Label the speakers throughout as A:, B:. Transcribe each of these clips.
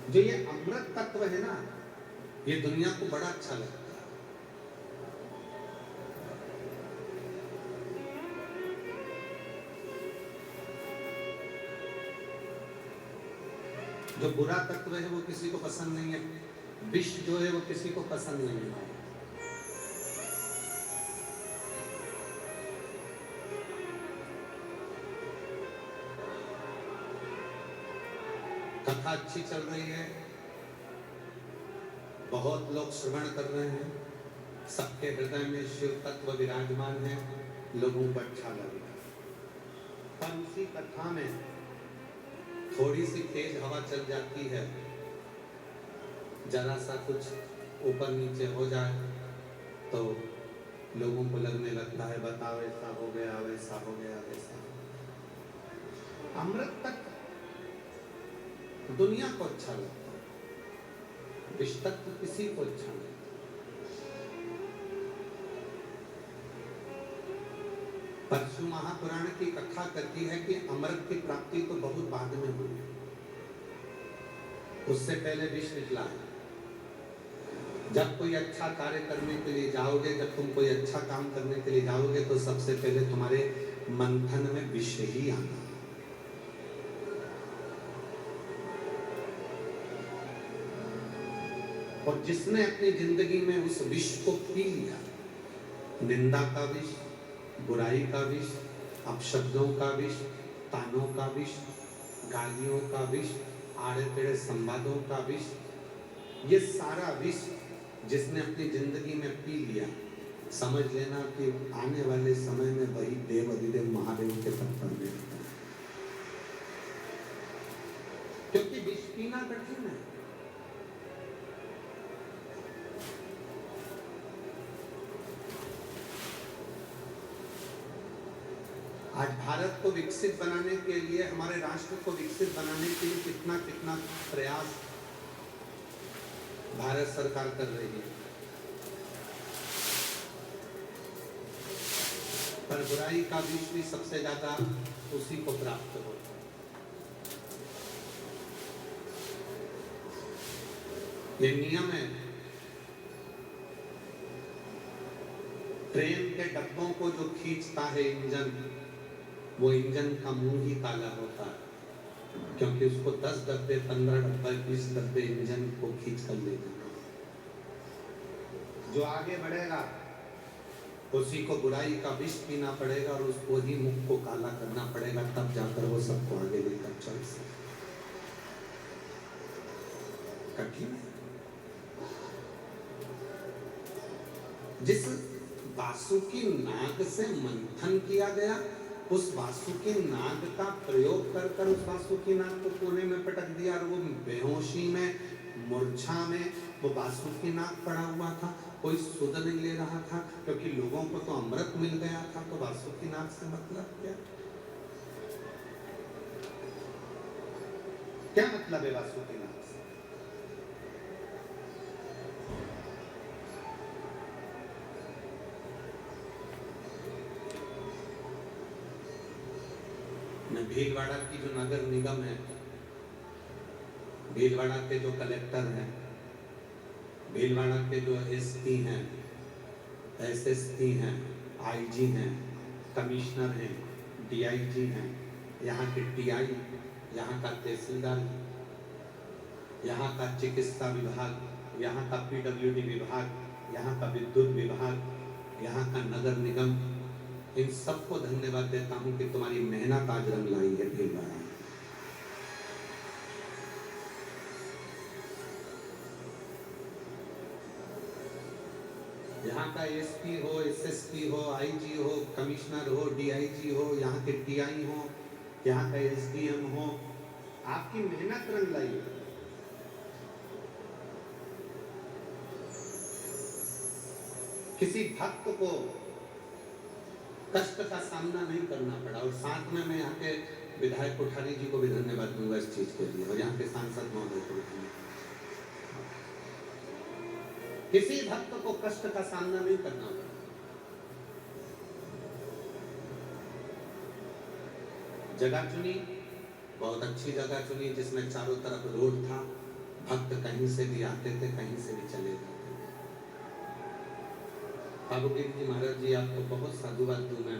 A: जो ये अमृत तत्व है ना, ये दुनिया को बड़ा अच्छा लगता है। जो बुरा तत्व है वो किसी को पसंद नहीं है, विष जो है वो किसी को पसंद नहीं है। कथा अच्छी चल रही है, बहुत लोग श्रवण कर रहे हैं, सबके हृदय में शिव तत्व विराजमान है, लोगों को अच्छा लग रहा है। पर उसी कथा में थोड़ी सी तेज हवा चल जाती है, जरा सा कुछ ऊपर नीचे हो जाए तो लोगों को लगने लगता है बताओ ऐसा हो गया, वैसा हो गया, वैसा। अमृत तक दुनिया को अच्छा लगता है, विष तत्व किसी को अच्छा नहीं। परशु महापुराण की कथा करती है कि अमृत की प्राप्ति तो बहुत बाद में हुई, उससे पहले विष निकला है। जब कोई अच्छा कार्य करने के लिए जाओगे, जब तुम कोई अच्छा काम करने के लिए जाओगे तो सबसे पहले तुम्हारे मंथन में विष ही आना। और जिसने अपनी जिंदगी में उस विष को पी लिया, निंदा का विष, बुराई का विष, अपशब्दों का विष, तानों का विष, गालियों का विष, आड़े टेढ़े संवादों का विष, ये सारा विष जिसने अपनी जिंदगी में पी लिया, समझ लेना कि आने वाले समय में वही देव अधिदेव महादेव के तत्पर में रहता है। क्योंकि विष पीना कठिन है। आज भारत को विकसित बनाने के लिए, हमारे राष्ट्र को विकसित बनाने के लिए कितना कितना प्रयास भारत सरकार कर रही है, पर बुराई का विष भी सबसे ज्यादा उसी को प्राप्त होता है। ये नियम है, ट्रेन के डब्बों को जो खींचता है इंजन, वो इंजन का मुंह ही काला होता है, क्योंकि उसको 10 डब्बे, 15 डब्बे, 20 डब्बे इंजन को खींच कर ले जाना। जो आगे बढ़ेगा उसी को बुराई का विष पीना पड़ेगा और उसको ही मुख को काला करना पड़ेगा, तब जाकर वो सबको आगे लेकर चल सके। कठिन है। जिस वासुकी नाग से मंथन किया गया, उस वासुकी नाग का प्रयोग कर कर उस वासुकी नाग को कोने में पटक दिया और वो बेहोशी में, मूर्छा में वो वासुकी नाग पड़ा हुआ था, कोई सुध नहीं ले रहा था, क्योंकि लोगों को तो अमृत मिल गया था, तो वासुकी नाग से मतलब क्या? क्या मतलब है वासुकी नाग से? भीलवाड़ा की जो नगर निगम है, भीलवाड़ा के जो कलेक्टर हैं, भीलवाड़ा के जो एसपी हैं, एसएसपी हैं, आईजी हैं, कमिश्नर हैं, डीआईजी हैं, यहाँ के टीआई, यहाँ का तहसीलदार, यहाँ का चिकित्सा विभाग, यहाँ का पीडब्ल्यूडी विभाग, यहाँ का विद्युत विभाग, यहाँ का नगर निगम, इन सबको धन्यवाद देता हूं कि तुम्हारी मेहनत आज रंग लाई है भीलवाड़ा। यहाँ का एसपी हो, एसएसपी हो, आईजी हो, कमिश्नर हो, डीआईजी हो, यहाँ के टीआई हो, यहाँ का एसडीएम हो, आपकी मेहनत रंग लाई है। किसी भक्त को कष्ट का सामना नहीं करना पड़ा। और साथ में मैं यहाँ के विधायक कोठारी जी को भी धन्यवाद दूंगा इस चीज के लिए, और यहाँ के सांसद महोदय को भी। किसी भक्त को कष्ट का सामना नहीं करना पड़ा। जगह चुनी, बहुत अच्छी जगह चुनी, जिसमें चारों तरफ रोड था, भक्त कहीं से भी आते थे, कहीं से भी चले जाते थे। बाबू गिरी जी महाराज जी, आपको बहुत साधुवाद दूं मैं,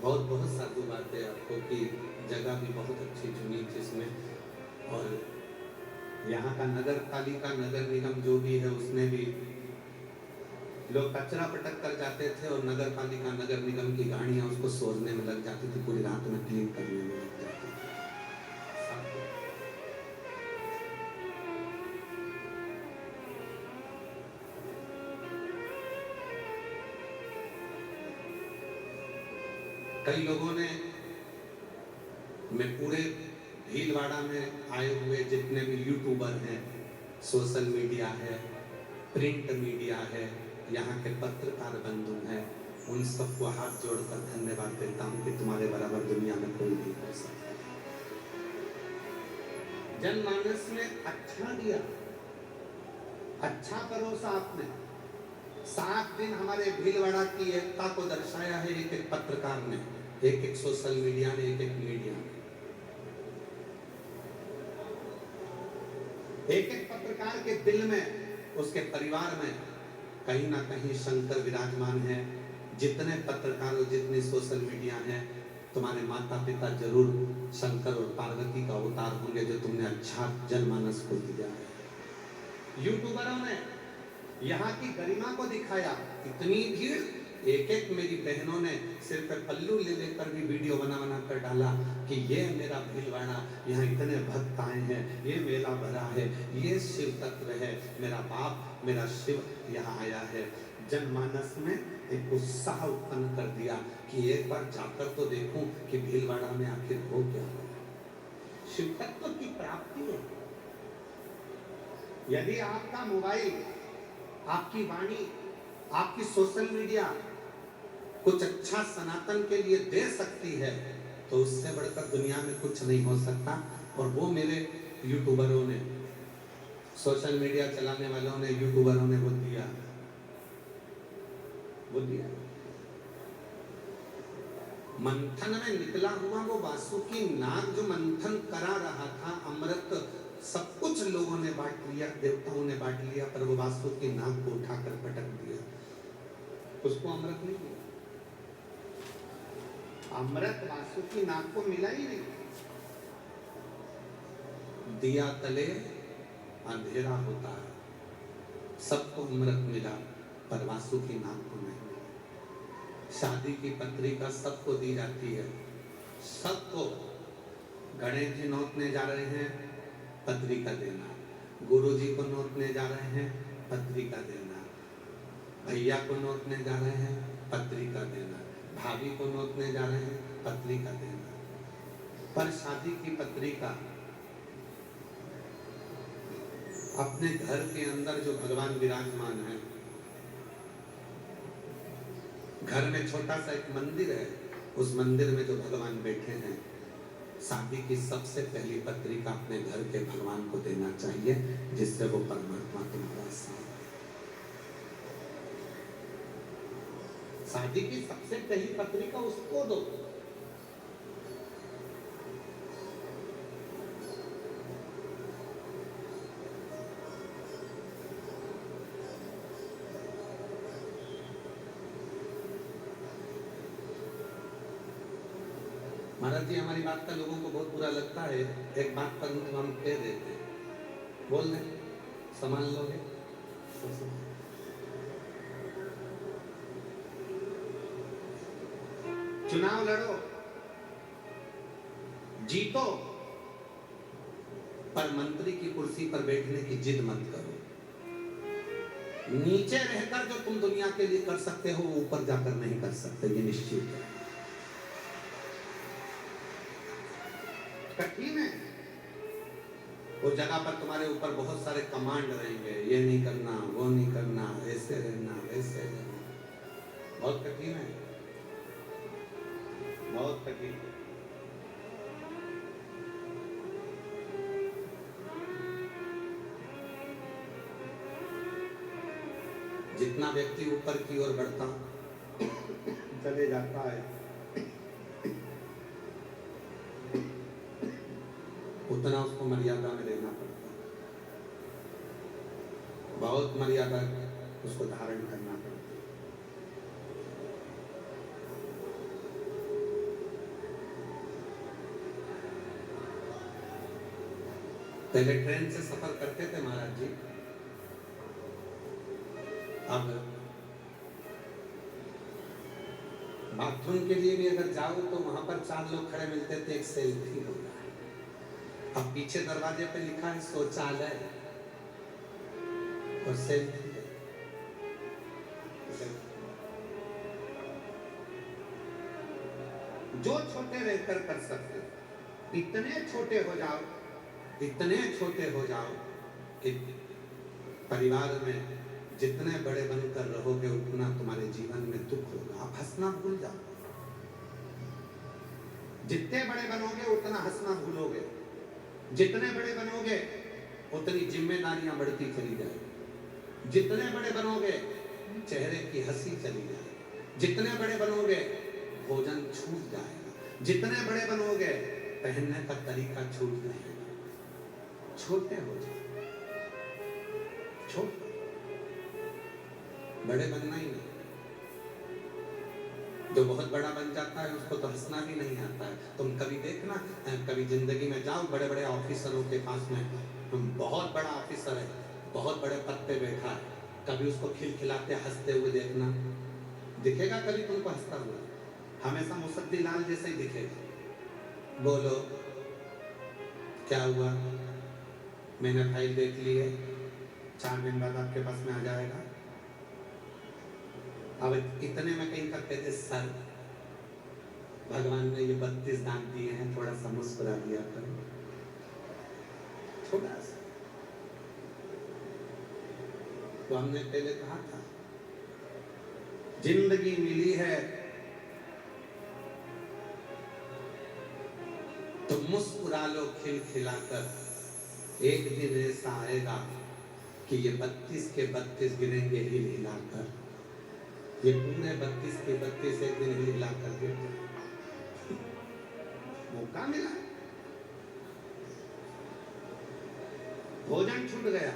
A: बहुत बहुत साधुवाद है आपको कि जगह भी बहुत अच्छी चुनी जिसमें, और यहाँ का नगर पालिका नगर निगम जो भी है उसने भी, लोग कचरा पटक कर जाते थे और नगर पालिका नगर निगम की गाड़ियां उसको सोचने में लग जाती थी, पूरी रात में क्लीन करने में लग जाती थी। कई लोगों ने, मैं पूरे भीलवाड़ा में आए हुए जितने भी यूट्यूबर हैं, सोशल मीडिया है, प्रिंट मीडिया है, यहाँ के पत्रकार बंधु हैं, उन सबको हाथ जोड़कर धन्यवाद देता हूँ कि तुम्हारे बराबर दुनिया में कोई नहीं हो सकता। जनमानस में अच्छा दिया, अच्छा परोसा आपने। 7 दिन हमारे भीलवाड़ा की एकता को दर्शाया है एक एक पत्रकार ने, एक एक सोशल मीडिया ने, एक एक मीडिया ने। एक एक पत्रकार के दिल में, उसके परिवार में कहीं ना कहीं शंकर विराजमान है। जितने पत्रकार और जितने सोशल मीडिया हैं, तुम्हारे माता पिता जरूर शंकर और पार्वती का अवतार होंगे जो तुमने अच्छा जनमानस को दिया है। यूट्यूबरों ने यहाँ की गरिमा को दिखाया, इतनी भीड़, एक एक मेरी बहनों ने सिर पे पल्लू ले लेकर भी वीडियो बना बना कर डाला कि ये मेरा भीलवाड़ा, यहाँ इतने भक्त आए हैं, ये मेला भरा है, ये शिव तत्व है, मेरा बाप मेरा शिव यहाँ आया है। जनमानस में एक उत्साह उत्पन्न कर दिया कि एक बार जाकर तो देखूं कि भीलवाड़ा में आखिर हो क्या। शिव तत्व की प्राप्ति है। यदि आपका मोबाइल, आपकी वाणी, आपकी सोशल मीडिया कुछ अच्छा सनातन के लिए दे सकती है तो उससे बढ़कर दुनिया में कुछ नहीं हो सकता। और वो मेरे यूट्यूबरों ने, सोशल मीडिया चलाने वालों ने, यूट्यूबरों ने वो दिया। मंथन में निकला हुआ वो वासुकी नाग जो मंथन करा रहा था, अमृत सब कुछ लोगों ने बांट लिया, देवताओं ने बांट लिया, पर वो वासुकी नाग को उठाकर पटक दिया, उसको अमृत नहीं मिला। अमृत वासुकी नाग को मिला ही नहीं। दिया तले अंधेरा होता है, सबको अमृत मिला पर वासुकी नाग को नहीं मिला। शादी की पत्रिका सबको दी जाती है, सबको। गणेश जी नोतने जा रहे हैं, पत्रिका देना। गुरु जी को नोतने जा रहे हैं, पत्रिका देना। भैया को नोतने जा रहे हैं, पत्रिका देना। भाभी को नोतने जा रहे हैं, पत्रिका देना। पर शादी की पत्रिका अपने घर के अंदर जो भगवान विराजमान है, घर में छोटा सा एक मंदिर है, उस मंदिर में जो भगवान बैठे हैं, शादी की सबसे पहली पत्रिका अपने घर के भगवान को देना चाहिए, जिससे वो परमात्मा तुम्हारा साथ। शादी की सबसे पहली पत्रिका उसको दो। महाराज जी, हमारी बात का लोगों को बहुत बुरा लगता है, एक बात पर हम कह देते हैं, बोल रहे संभाल लोगे चुनाव लड़ो, जीतो, पर मंत्री की कुर्सी पर बैठने की जिद मत करो। नीचे रहकर जो तुम दुनिया के लिए कर सकते हो, वो ऊपर जाकर नहीं कर सकते, ये निश्चित है। कठिन है। उस जगह पर तुम्हारे ऊपर बहुत सारे कमांड रहेंगे, ये नहीं करना, वो नहीं करना, ऐसे रहना, वैसे रहना। बहुत कठिन है, बहुत कठिन है। जितना व्यक्ति ऊपर की ओर बढ़ता चले जाता है, उतना उसको मर्यादा में रहना पड़ता है, बहुत मर्यादा उसको धारण करना पड़ता है। पहले ट्रेन से सफर करते थे महाराज जी, अब बाथरूम के लिए भी अगर जाओ तो वहां पर 4 लोग खड़े मिलते थे, एक सेल्फी हो रहा है। अब पीछे दरवाजे पे लिखा है शौचालय और सेल्फी। जो छोटे रहकर कर सकते, इतने छोटे हो जाओ, इतने छोटे हो जाओ कि परिवार में जितने बड़े बनकर रहोगे उतना तुम्हारे जीवन में दुख होगा। आप हंसना भूल जाओ, जितने बड़े बनोगे उतना हंसना भूलोगे, जितने बड़े बनोगे उतनी जिम्मेदारियां बढ़ती चली जाएगी, जितने बड़े बनोगे चेहरे की हंसी चली जाएगी, जितने बड़े बनोगे भोजन छूट जाएगा, जितने बड़े बनोगे पहनने का तरीका छूट जाएगा। छोटे हो जाओ, छोटे, बड़े बनना ही नहीं। जो बहुत बड़ा बन जाता है उसको तो हंसना भी नहीं आता है। तुम कभी देखना, कभी जिंदगी में जाओ बड़े बड़े ऑफिसरों के पास में, तुम बहुत बड़ा ऑफिसर है, बहुत बड़े पद पे बैठा है, कभी उसको खिलखिलाते हंसते हुए देखना, दिखेगा कभी तुमको हंसता हुआ? हमेशा मुसद्दी लाल जैसे ही दिखेगा। बोलो क्या हुआ? मैंने फाइल देख ली है, 4 दिन बाद आपके पास में आ जाएगा। अब इतने में कहीं कर कहते सर भगवान ने ये 32 दांत दिए हैं, थोड़ा सा मुस्कुरा दिया करो, थोड़ा सा। तो हमने पहले कहा था जिंदगी मिली है तो मुस्कुरा लो खिलखिलाकर। एक दिन ऐसा आएगा कि ये 32 के 32 गिनेंगे हिल हिलाकर, ये पूरे 32 के 32 एक दिन हिल हिलाकर के मौका मिला, भोजन छूट गया,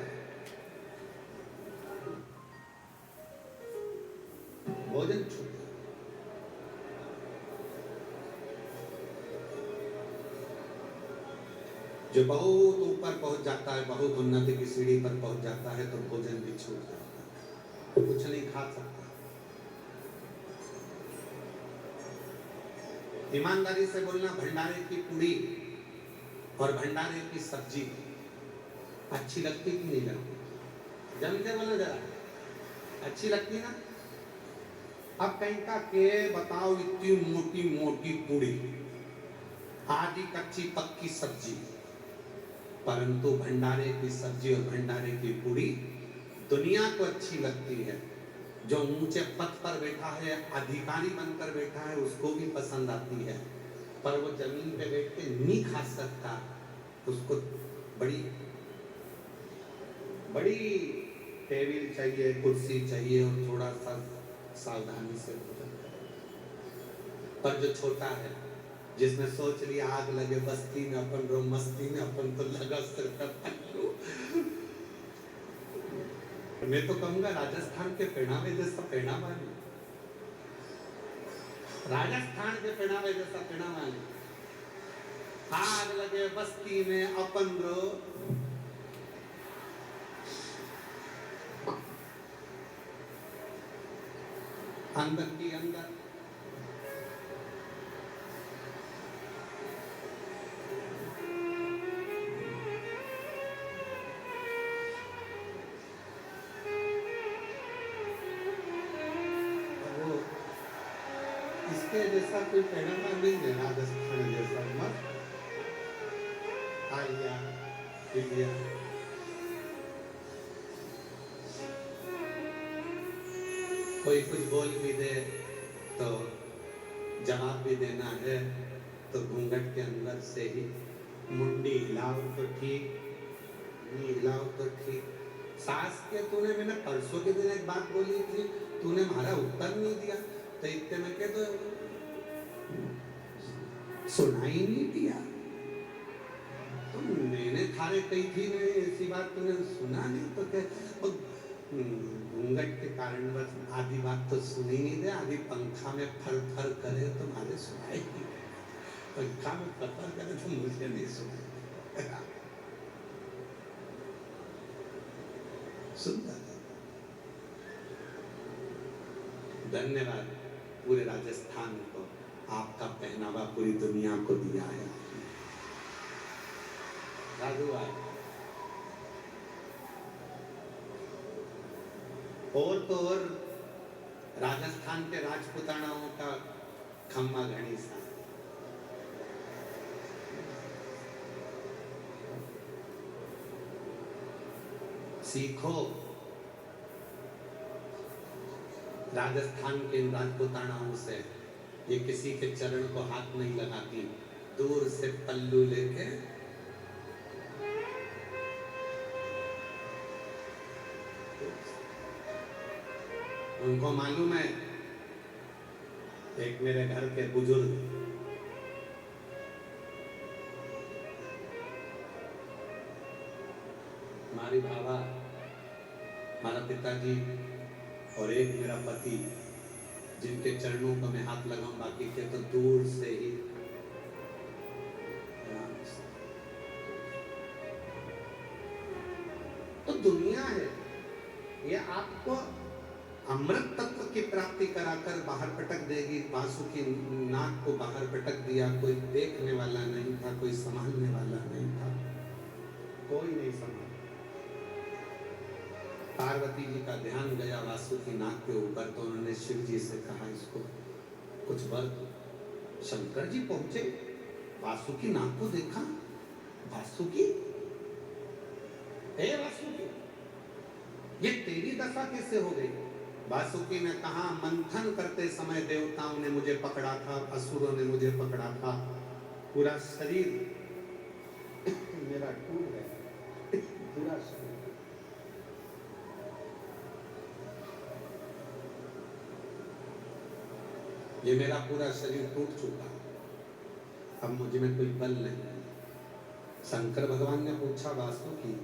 A: भोजन छूट गया। जो बहुत ऊपर पहुंच जाता है, बहुत उन्नति की सीढ़ी पर पहुंच जाता है तो भोजन भी छूट जाता है, तो कुछ नहीं खा सकता। ईमानदारी से बोलना, भंडारे की पूड़ी और भंडारे की सब्जी अच्छी लगती कि नहीं लगती? जमते बोलो जरा, अच्छी लगती ना? अब कहीं का के बताओ, इतनी मोटी मोटी पूड़ी, आधी कच्ची पक्की सब्जी, परंतु भंडारे की सब्जी और भंडारे की पूड़ी दुनिया को अच्छी लगती है। जो ऊंचे पद पर बैठा है, अधिकारी बनकर बैठा है, उसको भी पसंद आती है, पर वो जमीन पे बैठ के नहीं खा सकता, उसको बड़ी बड़ी टेबल चाहिए, कुर्सी चाहिए और थोड़ा सा सावधानी से भोजन करे। पर जो छोटा है, जिसने सोच लिया आग लगे बस्ती में अपन रो, मस्ती में अपन तो लगा सिर पर। मैं तो कहूंगा राजस्थान के पहनावे जैसा पहनावा नहीं, राजस्थान के पहनावे जैसा पहनावा नहीं। आग लगे बस्ती में अपन रो, अंदर की अंदर इसके जैसा कोई पहनावा नहीं है राजस्थान जैसा। मत आलिया इंडिया कोई कुछ बोल भी दे तो जवाब भी देना है, तो घूंघट के अंदर से ही मुंडी हिलाओ तो ठीक, नहीं हिलाओ तो ठीक। सास के तूने, मैंने परसों के दिन एक बात बोली थी, तूने हमारा उत्तर नहीं दिया, तो इतने में के तो सुनाई नहीं दिया, तुम ने कही थी ना ऐसी बात तूने सुना नहीं तो क्या घूंघट के कारण बस आधी बात तो सुनी नहीं दे, आधी पंखा में फर फर करे तो मुझे सुनाई नहीं, पंखा में फर फर करे तो मुझे नहीं सुनाई। सुंदर, धन्यवाद पूरे राजस्थान को, आपका पहनावा पूरी दुनिया को दिया है। साधुवाद। और तो और राजस्थान के राजपुतानाओं का खम्मा घनी सा, सीखो राजस्थान के राजपुतानाओं से, ये किसी के चरण को हाथ नहीं लगाती, दूर से पल्लू लेके उनको मालूम है। एक मेरे घर के बुजुर्ग हमारी बाबा, हमारा पिताजी और एक मेरा पति, जिनके चरणों को मैं हाथ लगाऊं, बाकी के तो दूर से ही। तो दुनिया है ये आपको अमृत तत्व की प्राप्ति कराकर बाहर पटक देगी। बांसुरी नाक को बाहर पटक दिया, कोई देखने वाला नहीं था, कोई संभालने वाला नहीं था, कोई नहीं संभाला। पार्वती जी का ध्यान गया वासुकी नाग के ऊपर, तो उन्होंने शिव जी से कहा इसको कुछ वर। शंकर जी पहुंचे, वासुकी नाग को देखा, वासुकी, हे वासुकी, ये तेरी दशा कैसे हो गई? वासुकी ने कहा, मंथन करते समय देवताओं ने मुझे पकड़ा था, असुरों ने मुझे पकड़ा था, पूरा शरीर मेरा टूट गया, पूरा शरीर। ये मेरा पूरा शरीर टूट चुका, अब मुझे में कोई बल नहीं है। शंकर भगवान ने पूछा वासुकी,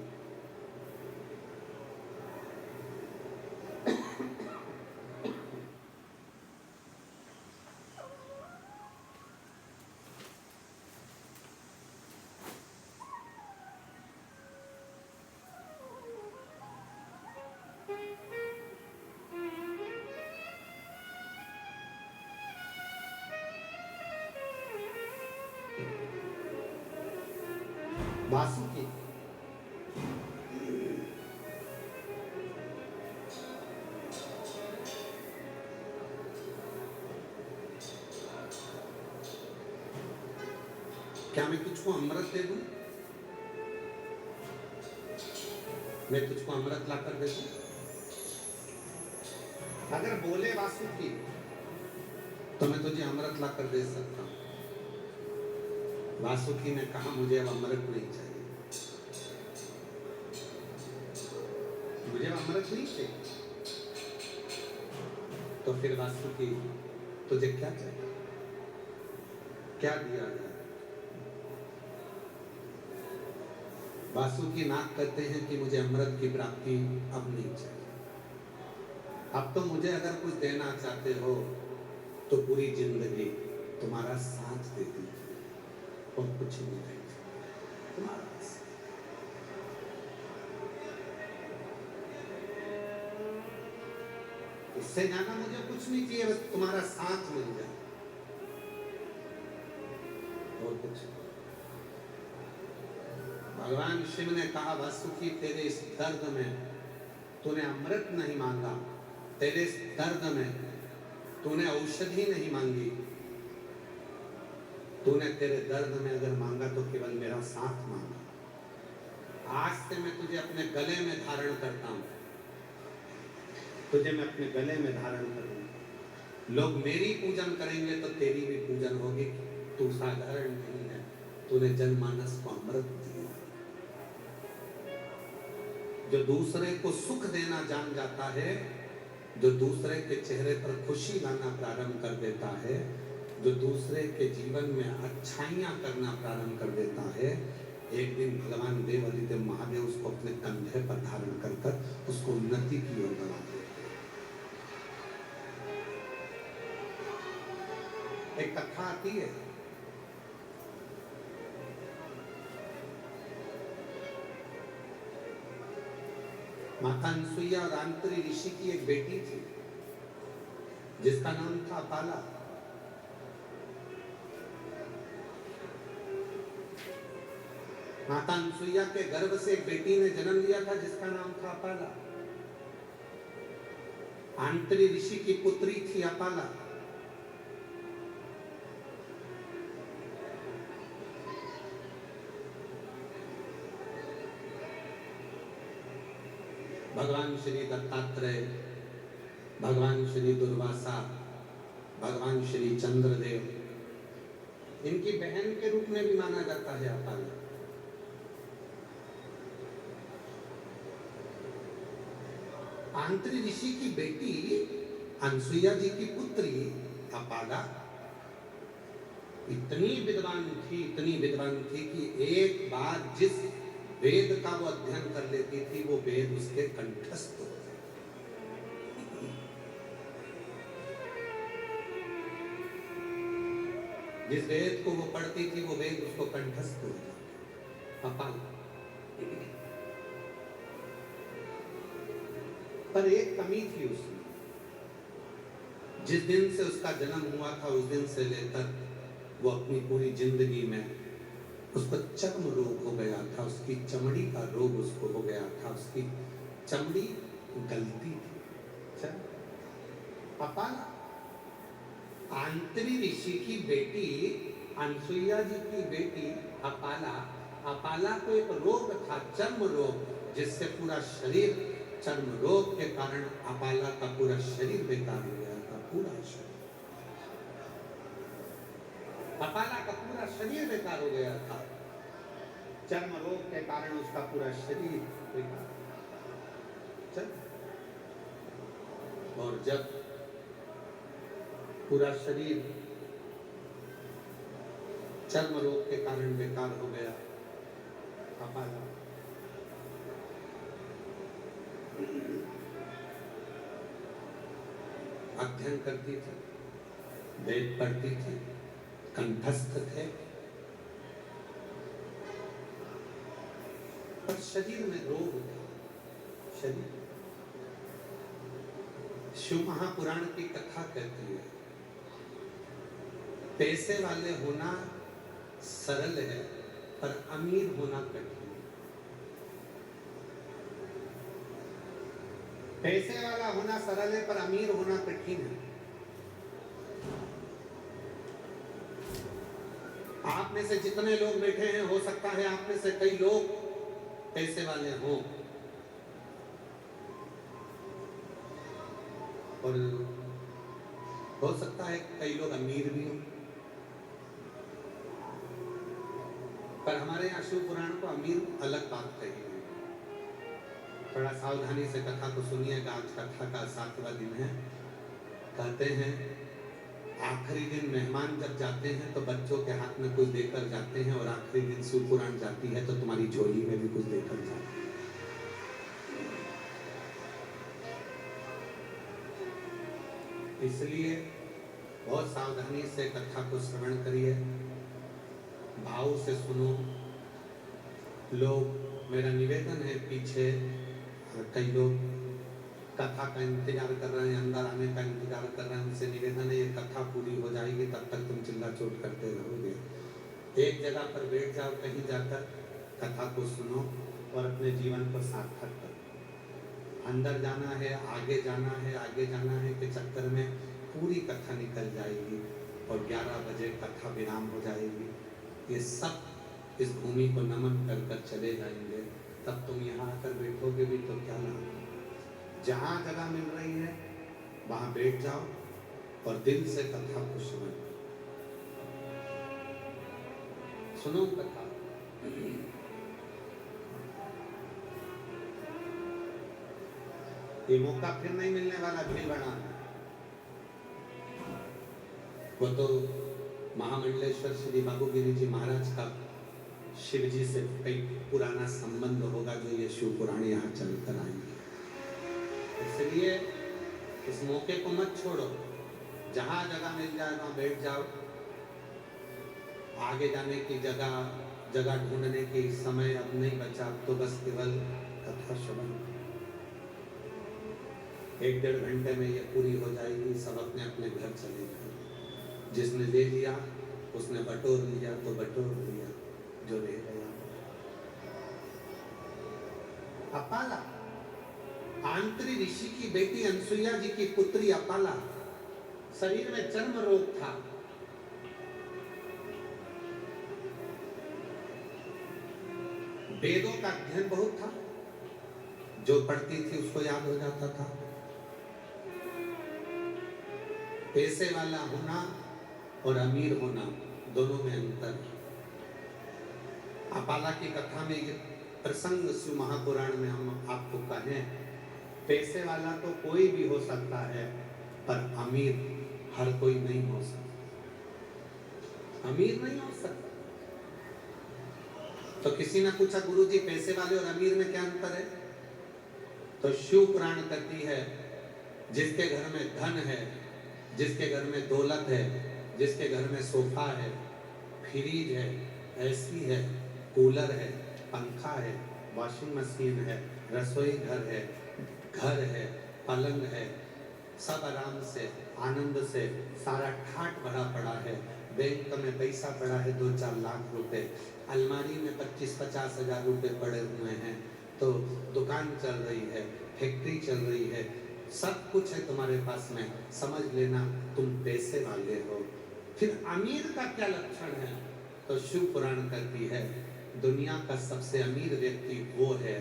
A: वासुकी क्या मैं तुझको अमृत दे दूं? मैं तुझको अमृत लाकर दे दूं? अगर बोले वासुकी तो मैं तुझे अमृत लाकर दे सकता हूं। वासुकी ने कहा, मुझे अब अमृत नहीं चाहिए, मुझे अब अमृत नहीं चाहिए। तो फिर वासुकी, तुझे क्या चाहिए, क्या दिया जाए? वासुकी नाग कहते हैं कि मुझे अमृत की प्राप्ति अब नहीं चाहिए, अब तो मुझे अगर कुछ देना चाहते हो तो पूरी जिंदगी तुम्हारा साथ दे दीजिए और कुछ नहीं चाहिए तुम्हारा। इससे ज्यादा मुझे कुछ नहीं चाहिए, बस तुम्हारा साथ मिल जाए और कुछ। भगवान शिव ने कहा, वासुकी तेरे इस दर्द में तूने अमृत नहीं मांगा, तेरे इस दर्द में तूने औषधि नहीं मांगी, तूने तेरे दर्द में अगर मांगा तो केवल मेरा साथ मांगा। आज से मैं तुझे अपने गले में धारण करता हूं, तुझे मैं अपने गले में धारण करूंगा। लोग मेरी पूजन करेंगे तो तेरी भी पूजन होगी। तू साधारण नहीं है, तूने जनमानस को अमृत दिया। जो दूसरे को सुख देना जान जाता है, जो दूसरे के चेहरे पर खुशी लाना प्रारंभ कर देता है, जो दूसरे के जीवन में अच्छाइयां करना प्रारंभ कर देता है, एक दिन भगवान देव आदिदेव महादेव उसको अपने कंधे पर धारण कर कर उसको उन्नति की ओर बढ़ाते। एक कथा आती है, माता अनसुईया और आंतरी ऋषि की एक बेटी थी जिसका नाम था अपाला। माता अनसुईया के गर्भ से एक बेटी ने जन्म लिया था जिसका नाम था अपाला। आंतरी ऋषि की पुत्री थी अपाला। भगवान श्री दत्तात्रेय, भगवान श्री दुर्वासा, भगवान श्री चंद्रदेव, इनकी बहन के रूप में भी माना जाता है अपाला। आंतरी ऋषि की बेटी अनसुईया जी की पुत्री अपाला इतनी विद्वान थी कि एक बार जिस वेद का वो अध्ययन कर लेती थी वो वेद उसके कंठस्थ हो गए। जिस वेद को वो पढ़ती थी वो वेद उसको कंठस्थ हो गया। अपाला पर एक कमी थी उसमें। जिस दिन से उसका जन्म हुआ था उस दिन से लेकर वो अपनी पूरी जिंदगी में उसको चर्म रोग हो गया था, उसकी चमड़ी का रोग उसको हो गया था, उसकी चमड़ी गलती थी। अपाला आंतरी ऋषि की बेटी अनसुईया जी की बेटी अपाला को एक रोग था, चर्म रोग, जिससे पूरा शरीर, चर्म रोग के कारण अपाला का पूरा शरीर बेकार हो गया था। पूरा शरीर, अपाला का पूरा शरीर बेकार हो गया था। चर्म रोग के कारण उसका पूरा शरीर बेकार। और जब पूरा शरीर चर्म रोग के कारण बेकार हो गया, अपाला अध्ययन करती थी, वेद पढ़ती थी, कंठस्थ थे, पर शरीर में रोग था। शरीर, शिव महापुराण की कथा कहती है, पैसे वाले होना सरल है पर अमीर होना कठिन। पैसे वाला होना सरल है पर अमीर होना कठिन है। आप में से जितने लोग बैठे हैं, हो सकता है आप में से कई लोग पैसे वाले हों और हो सकता है कई लोग अमीर भी हों, पर हमारे यहाँ शिव पुराण को अमीर अलग बात कही है। थोड़ा सावधानी से कथा को सुनिएगा। आज कथा का 7वां दिन है। कहते हैं आखिरी दिन मेहमान जब जाते हैं तो बच्चों के हाथ में कुछ देकर जाते हैं, और आखिरी दिन शिव पुराण जाती है तो तुम्हारी झोली में भी कुछ देकर जाते हैं। इसलिए बहुत सावधानी से कथा को श्रवण करिए, भाव से सुनो। लोग, मेरा निवेदन है, पीछे कई लोग कथा का इंतजार कर रहे हैं, अंदर आने का इंतजार कर रहे हैं, उनसे निवेदन है ये कथा पूरी हो जाएगी तब तक तुम चिल्ला चोट करते रहोगे। एक जगह पर बैठ जाओ, कहीं जाकर कथा को सुनो और अपने जीवन को सार्थक करो। अंदर जाना है, आगे जाना है, आगे जाना है के चक्कर में पूरी कथा निकल जाएगी और 11 बजे कथा विराम हो जाएगी। ये सब इस भूमि को नमन कर कर चले जाएंगे, तब तुम यहाँ आकर बैठोगे भी तो क्या लाभ। जहाँ जगह मिल रही है वहाँ बैठ जाओ और दिल से कथा को सुनो कथा। ये मौका फिर नहीं मिलने वाला भीलवाड़ा में। वो तो महामंडलेश्वर श्री बाबूगिरी जी महाराज का शिव जी से कई पुराना संबंध होगा जो ये शिव पुराण यहाँ चलकर आएंगे। इसलिए इस मौके को मत छोड़ो, जहां जगह मिल जाए वहां बैठ जाओ। आगे जाने की जगह ढूंढने की समय अब नहीं बचा, तो बस केवल कथा श्रवण। 1-1.5 घंटे में ये पूरी हो जाएगी, सब अपने अपने घर चले जाएंगे। जिसने ले लिया उसने बटोर लिया तो बटोर लिया, जो रह गया। अपाला, आंत्री ऋषि की बेटी अनसुईया जी की पुत्री अपाला, शरीर में चर्म रोग था। वेदों का अध्ययन बहुत था, जो पढ़ती थी उसको याद हो जाता था। पैसे वाला होना और अमीर होना दोनों में अंतर है। अपाला की कथा में ये प्रसंग शिव महापुराण में हम आपको कहें, पैसे वाला तो कोई भी हो सकता है, पर अमीर हर कोई नहीं हो सकता। अमीर नहीं हो सकता। तो किसी ने पूछा, गुरुजी पैसे वाले और अमीर में क्या अंतर है? तो शिव पुराण कहती है, जिसके घर में धन है, जिसके घर में दौलत है, जिसके घर में सोफा है, फ्रिज है, एसी है, कूलर है, पंखा है, वॉशिंग मशीन है, रसोई घर है, पलंग है, सब आराम से आनंद से सारा ठाट भरा पड़ा है। बैंक में पैसा पड़ा है 2-4 लाख रुपए, अलमारी में 25-50 हजार रुपए पड़े हुए हैं, तो दुकान चल रही है, फैक्ट्री चल रही है, सब कुछ है तुम्हारे पास में, समझ लेना तुम पैसे वाले हो। फिर अमीर का क्या लक्षण है? तो शिव पुराण कहती है, दुनिया का सबसे अमीर व्यक्ति वो है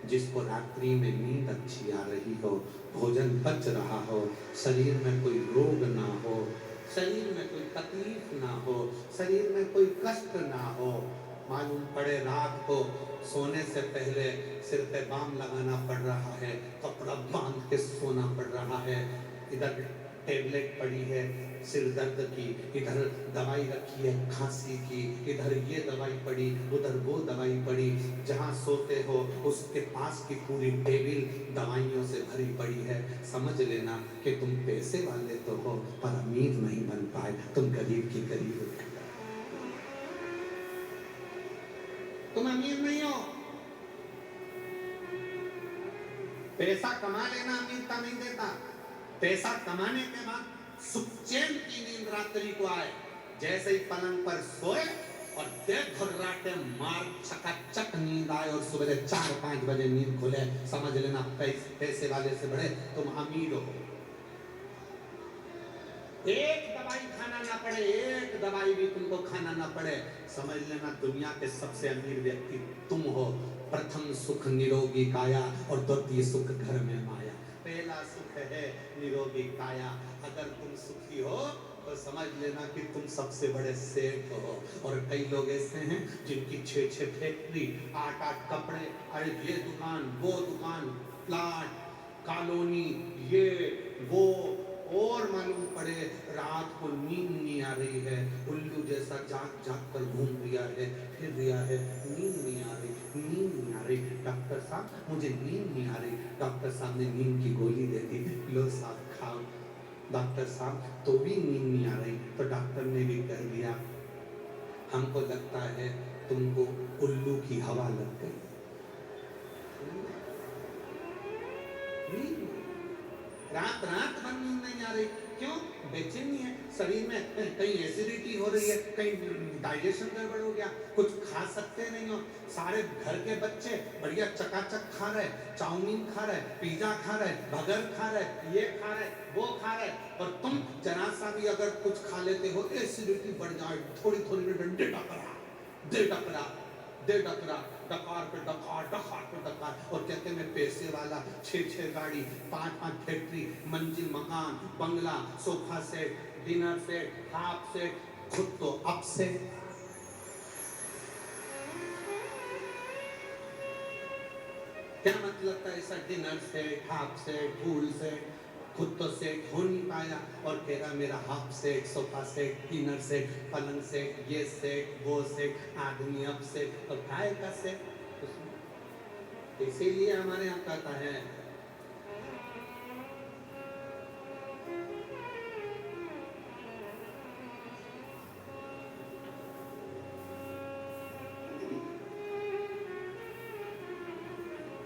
A: जिसको रात्रि में नींद अच्छी आ रही हो, भोजन पच रहा हो, शरीर में कोई रोग ना हो, शरीर में कोई तकलीफ ना हो, शरीर में कोई कष्ट ना हो। मालूम पड़े रात को सोने से पहले सिर पे बाम लगाना पड़ रहा है, कपड़ा बांध के सोना पड़ रहा है, इधर टेबलेट पड़ी है सिर दर्द की, इधर दवाई रखी है खांसी की, इधर ये दवाई पड़ी, उधर वो दवाई पड़ी। जहाँ सोते हो उसके पास की पूरी टेबल दवाइयों से भरी पड़ी है। समझ लेना कि तुम पैसे वाले तो हो, पर अमीर नहीं बन पाए, तुम गरीब की गरीब हो। तुम अमीर नहीं हो। पैसा कमा लेना अमीरता नहीं देता। पैसा कमाने के बाद सुख चैन की नींद रात्रि को आए, जैसे ही पलंग पर सोए और देख घुर्राटे मार चकाचक नींद आए और सुबह 4-5 बजे नींद खुले, समझ लेना पैसे वाले से बड़े तुम अमीर हो। एक दवाई खाना ना पड़े, एक दवाई भी तुमको खाना ना पड़े, समझ लेना दुनिया के सबसे अमीर व्यक्ति तुम हो। प्रथम सुख निरोगी काया और द्वितीय सुख घर में माया। पहला सुख है निरोगी काया। अगर तुम सुखी हो तो समझ लेना कि तुम सबसे बड़े सेठ हो। और कई लोग ऐसे हैं जिनकी 6-6 फैक्ट्री, 8-8 कपड़े, अरे ये दुकान, वो दुकान, प्लाट, कॉलोनी, ये वो, और मालूम पड़े रात को नींद नहीं आ रही है, उल्लू जैसा जाग जाग कर घूम रिया है, फिर रिया है, नींद नहीं आ रही, नींद नहीं आ रही। डॉक्टर साहब मुझे नींद नहीं आ रही। डॉक्टर साहब ने नींद की गोली दे दी, लो साहब खाओ। डॉक्टर साहब तो भी नींद नहीं आ रही, तो डॉक्टर ने भी कह दिया हमको लगता है तुमको उल्लू की हवा लग गई। रात रात भर नींद नहीं आ रही, क्यों? बेचैनी है, शरीर में कहीं एसिडिटी हो रही है, कहीं डाइजेशन गड़बड़ हो गया, कुछ खा सकते नहीं हो। सारे घर के बच्चे बढ़िया चकाचक खा रहे, चाउमीन खा रहे, पिज्जा खा रहे, बर्गर खा रहे, ये खा रहे, वो खा रहे, और तुम जरा सा भी अगर कुछ खा लेते हो एसिडिटी बढ़ जाए, थोड़ी थोड़ी में डंडे दे डकरा, डकार पे डकार, डकार पे डकार। और कहते मैं पैसे वाला, 6-6 गाड़ी, 5-5 फैक्ट्री, मंजिल मकान, बंगला, sofa set, dinner set, half set, खुद तो अप सेट। क्या मतलब था ऐसा dinner set, half set, full set? खुद तो सेट हो नहीं पाया और कह रहा मेरा half set, sofa set, dinner set, पलंग सेट, ये सेट, वो सेट, आदमी अब सेट, और काय का सेट उसमें। इसीलिए हमारे यहाँ कहता है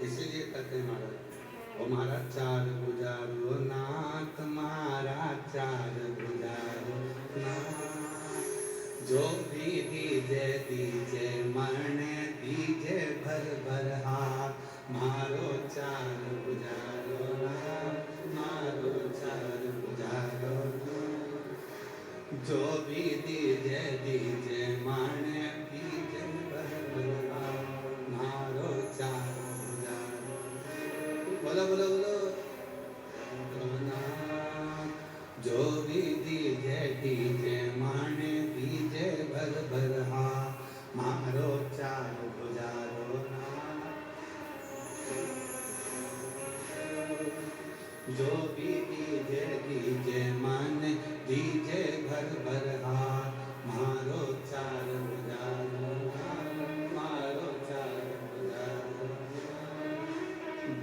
A: इसीलिए कहते हैं महाराज, ओ महाराज चार गुजारो नाथ, महाराज चार गुजारो नाथ, जो भी दीजे मन दीजे भर भर हाथ, मारो चार गुजारो नाथ, मारो चार गुजारो नाथ, जो भी दीजे मन दीजे भर भर हाथ, मारो चार बोलो बोलो बोलो जो भी दीजे माने दीजे भर भर हा, मारो चार गुजारो ना, जो भी दीजे माने दीजे भर भर हा, मारो चार गुजारो ना, मारो चार गुजारो ना,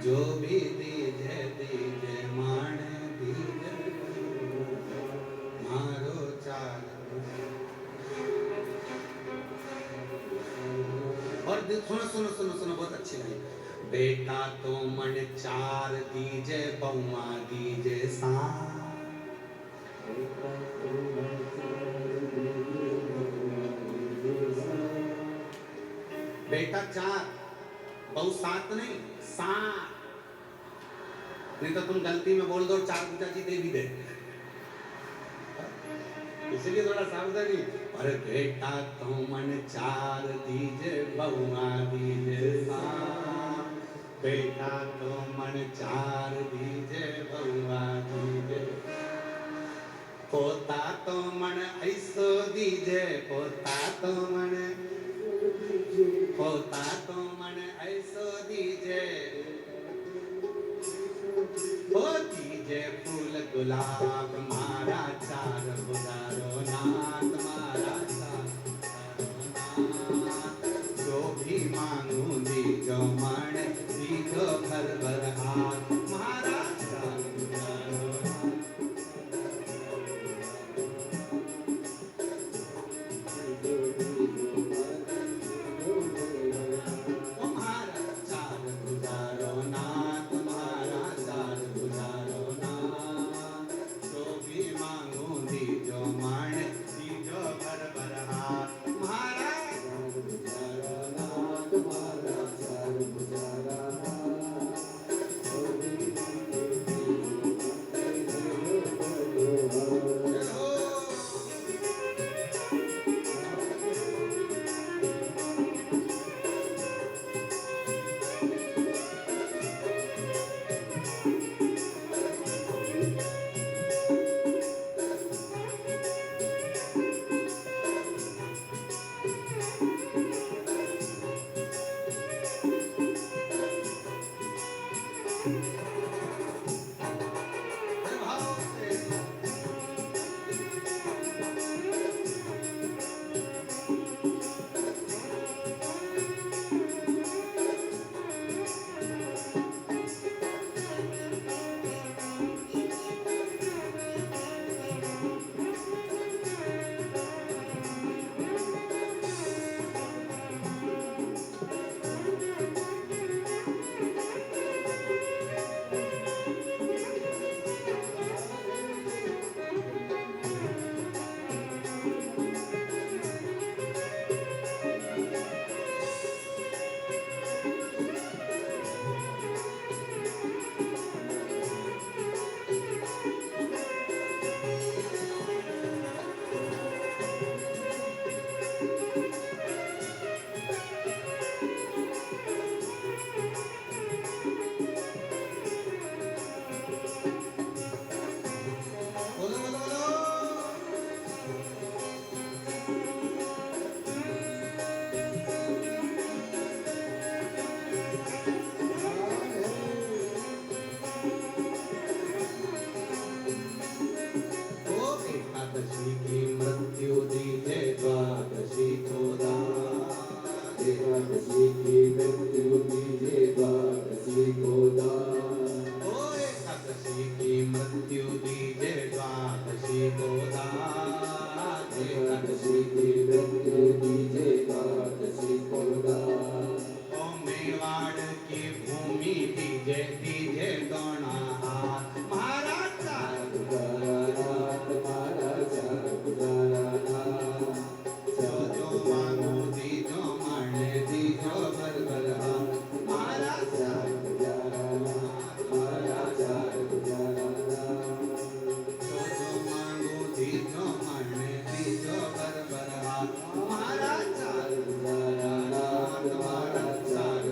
A: जो भी दीजे माने दीजे मारो चार। और सुनो सुनो सुनो सुनो बहुत अच्छी लगी, बेटा तो मन चार दीजे बहुआ दीजे सा, बेटा चार बहु सात नहीं, सात, नहीं तो तुम गलती में बोल दो चार पूजा जी दे भी दे, इसलिए थोड़ा सावधानी। अरे बेटा तो मन चार दीजे बहुआ दीजे सा, बेटा तो मन चार दीजे बहुआ दीजे, पोता तो मन ऐसो दीजे, पोता तो मन ऐसो दीजे, ओ दीजे फूल गुलाब मारा चार गुजारो नाथ, मारा चार गुजारो नाथ, जो भी मांगू दीजो मन दीजो भर भर हाथ, मारा चार गुजारो
B: एकादशी की मृत्यु दीजिए द्वादशी को दान।
A: ओ एकादशी की मृत्यु दीजिए द्वादशी को दान।
B: एकादशी की मृत्यु दीजिए द्वादशी को दान।
A: ओ मेवाड़ की भूमि दीजिए दीजिए दोना हाथ। महाराज साहब जो मांगो दीजो माने दीजो भर भर हाथ। महाराज साहब जो मांगो दीजो माने दीजो भर भर हाथ। महाराज साहब महाराज साहब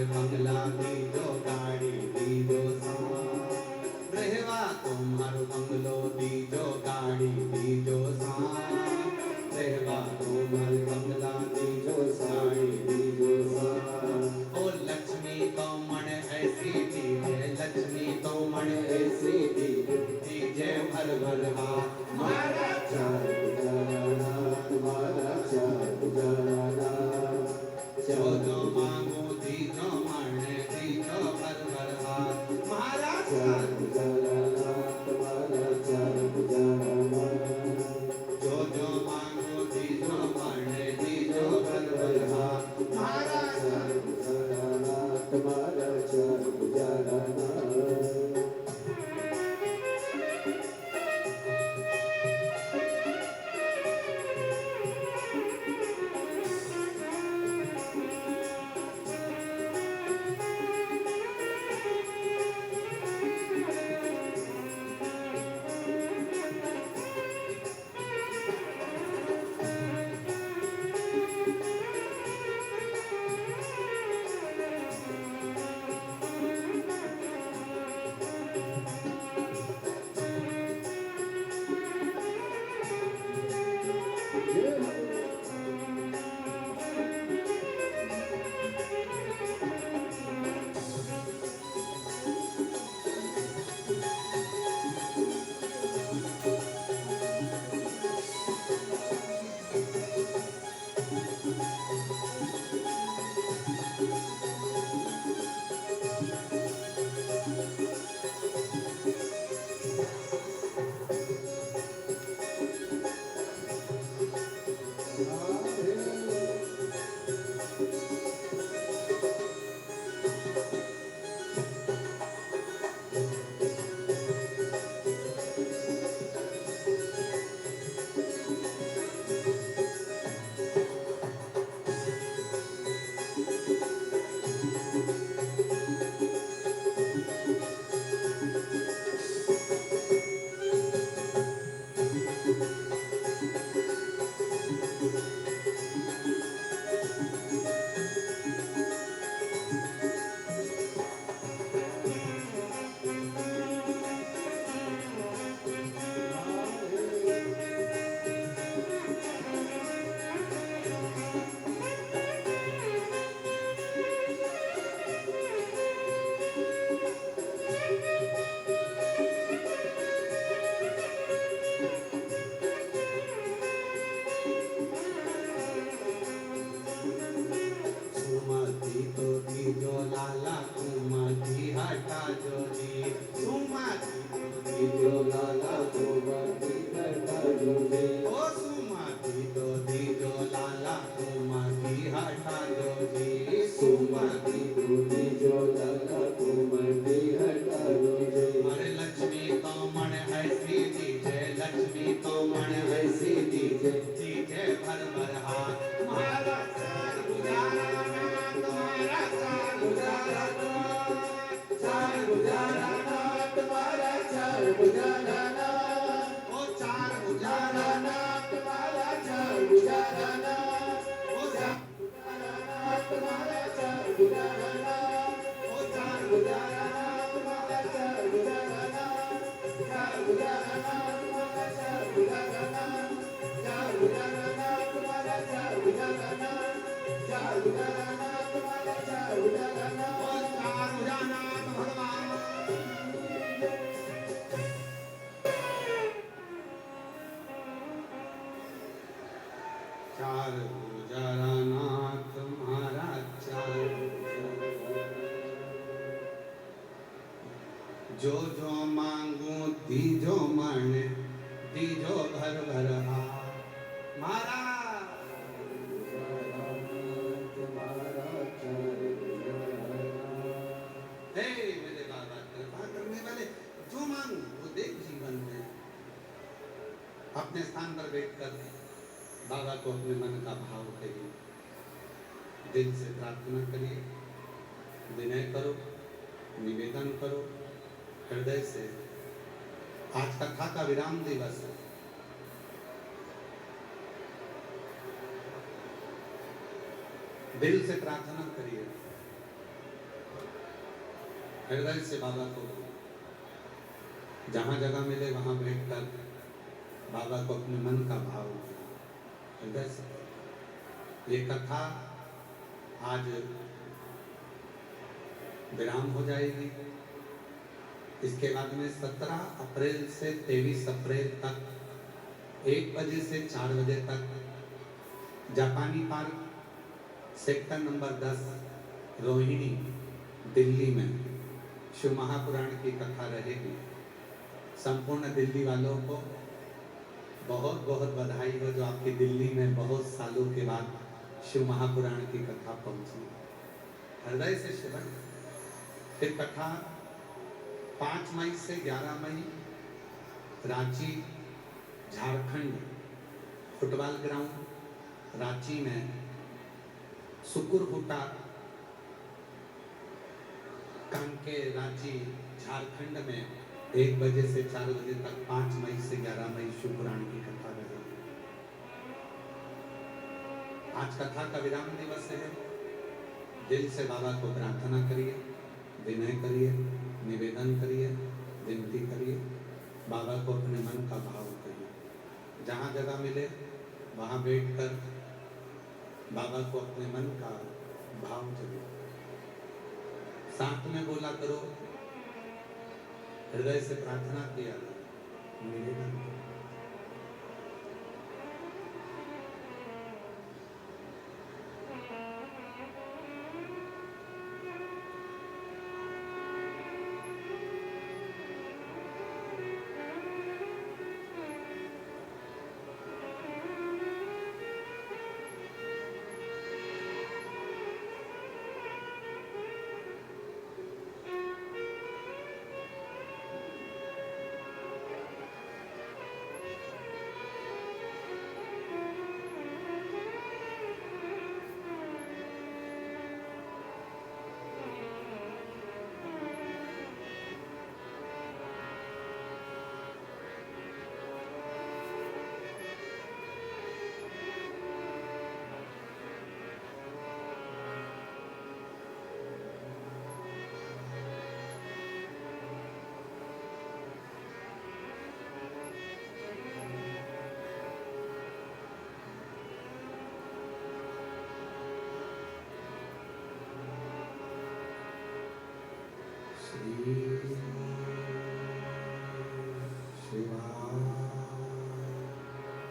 A: बंगला दीजो गाड़ी दीजो साथ। रहवा तुम्हारो बंगलो दीजो गाड़ी दीजो साथ। रहवा तुम्हारे बंगला दीजो साड़ी दीजो साथ। ओ लक्ष्मी तो मन ऐसी दीजे लक्ष्मी तो मन ऐसी दीजे भर भर हाथ। महाराज जो मांगो दीजो माने दीजो भर भर हाथ। महाराज जो मांगो दीजो माने दीजो भर भर हाथ। तो दीजो लाला कुमति हटा जो दी सुमति
B: दीजो लाला कुमति हटा जो दी
A: ओ सुमति तो दीजो लाला कुमति हटा जो दी सुमति
B: तो दीजो लाला कुमति हटा जो दी
A: अरे लक्ष्मी तो मन ऐसी दीजे लक्ष्मी तो मन ऐसी
B: दीजे
A: दीजे भर भर हाथ तुम्हारा चार गुजारा ना तुम्हारा चार गुजारा
B: चार गुजारा ना तुम्हारा चार गुजारा ना
A: ओ चार गुजारा
B: ना तुम्हारा चार गुजारा ना
A: ओ चार
B: तुम्हारा चार गुजारा ना
A: ओ चार
B: गुजारा ना तुम्हारा चार गुजारा ना चार गुजारा ना तुम्हारा चार गुजारा ना चार गुजारा ना तुम्हारा चार गुजारा ना चार गुजारा ना तुम्हारा चार गुजारा ना
A: ओ चार गुजारा भगवान चार गुजारा ना तुम्हारा चार जो जो मांगू दीजो मन दीजो भर भर हाथ महाराज हे मेरे बाबा कृपा करने वाले जो मांगू वो देख जीवन में अपने स्थान पर बैठकर बाबा को अपने मन का भाव करिए दिल से प्रार्थना करिए विनय करो निवेदन करो हृदय से आज कथा का विराम दिवस है दिल से प्रार्थना करिए हृदय से बाबा को जहां जगह मिले वहां बैठकर बाबा को अपने मन का भाव हृदय से ये कथा आज विराम हो जाएगी इसके बाद में 17 अप्रैल से 23 अप्रैल तक 1 बजे से 4 बजे तक जापानी park sector number 10 Rohini Delhi में शिव महापुराण की कथा रहेगी संपूर्ण दिल्ली वालों को बहुत बहुत बधाई हो जो आपकी दिल्ली में बहुत सालों के बाद शिव महापुराण की कथा पहुंची हृदय से शिवन फिर कथा 5 मई से 11 मई रांची झारखंड फुटबॉल ग्राउंड रांची में सुकुरहुटा कांके रांची झारखंड में 1 बजे से 4 बजे तक 5 मई से 11 मई शिव पुराण की कथा रहेगी आज कथा का विराम दिवस है दिल से बाबा को प्रार्थना करिए विनय करिए निवेदन करिए विनती करिए बाबा को अपने मन का भाव करिए जहाँ जगह मिले वहाँ बैठकर बाबा को अपने मन का भाव जगे साथ में बोला करो हृदय से प्रार्थना किया करो निवेदन करो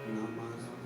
A: Namaste.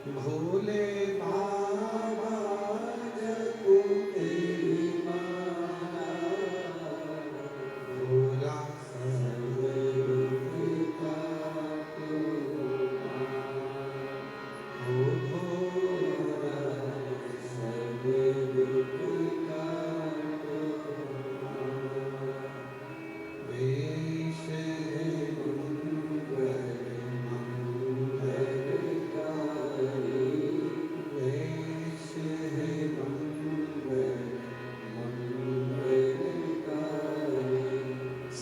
A: भोले बाबा जपो तेरी माला, भोला सब दुख का तू हो, भोला सब दुख का वेश है मंगलकारी, वेश है मंगलकारी,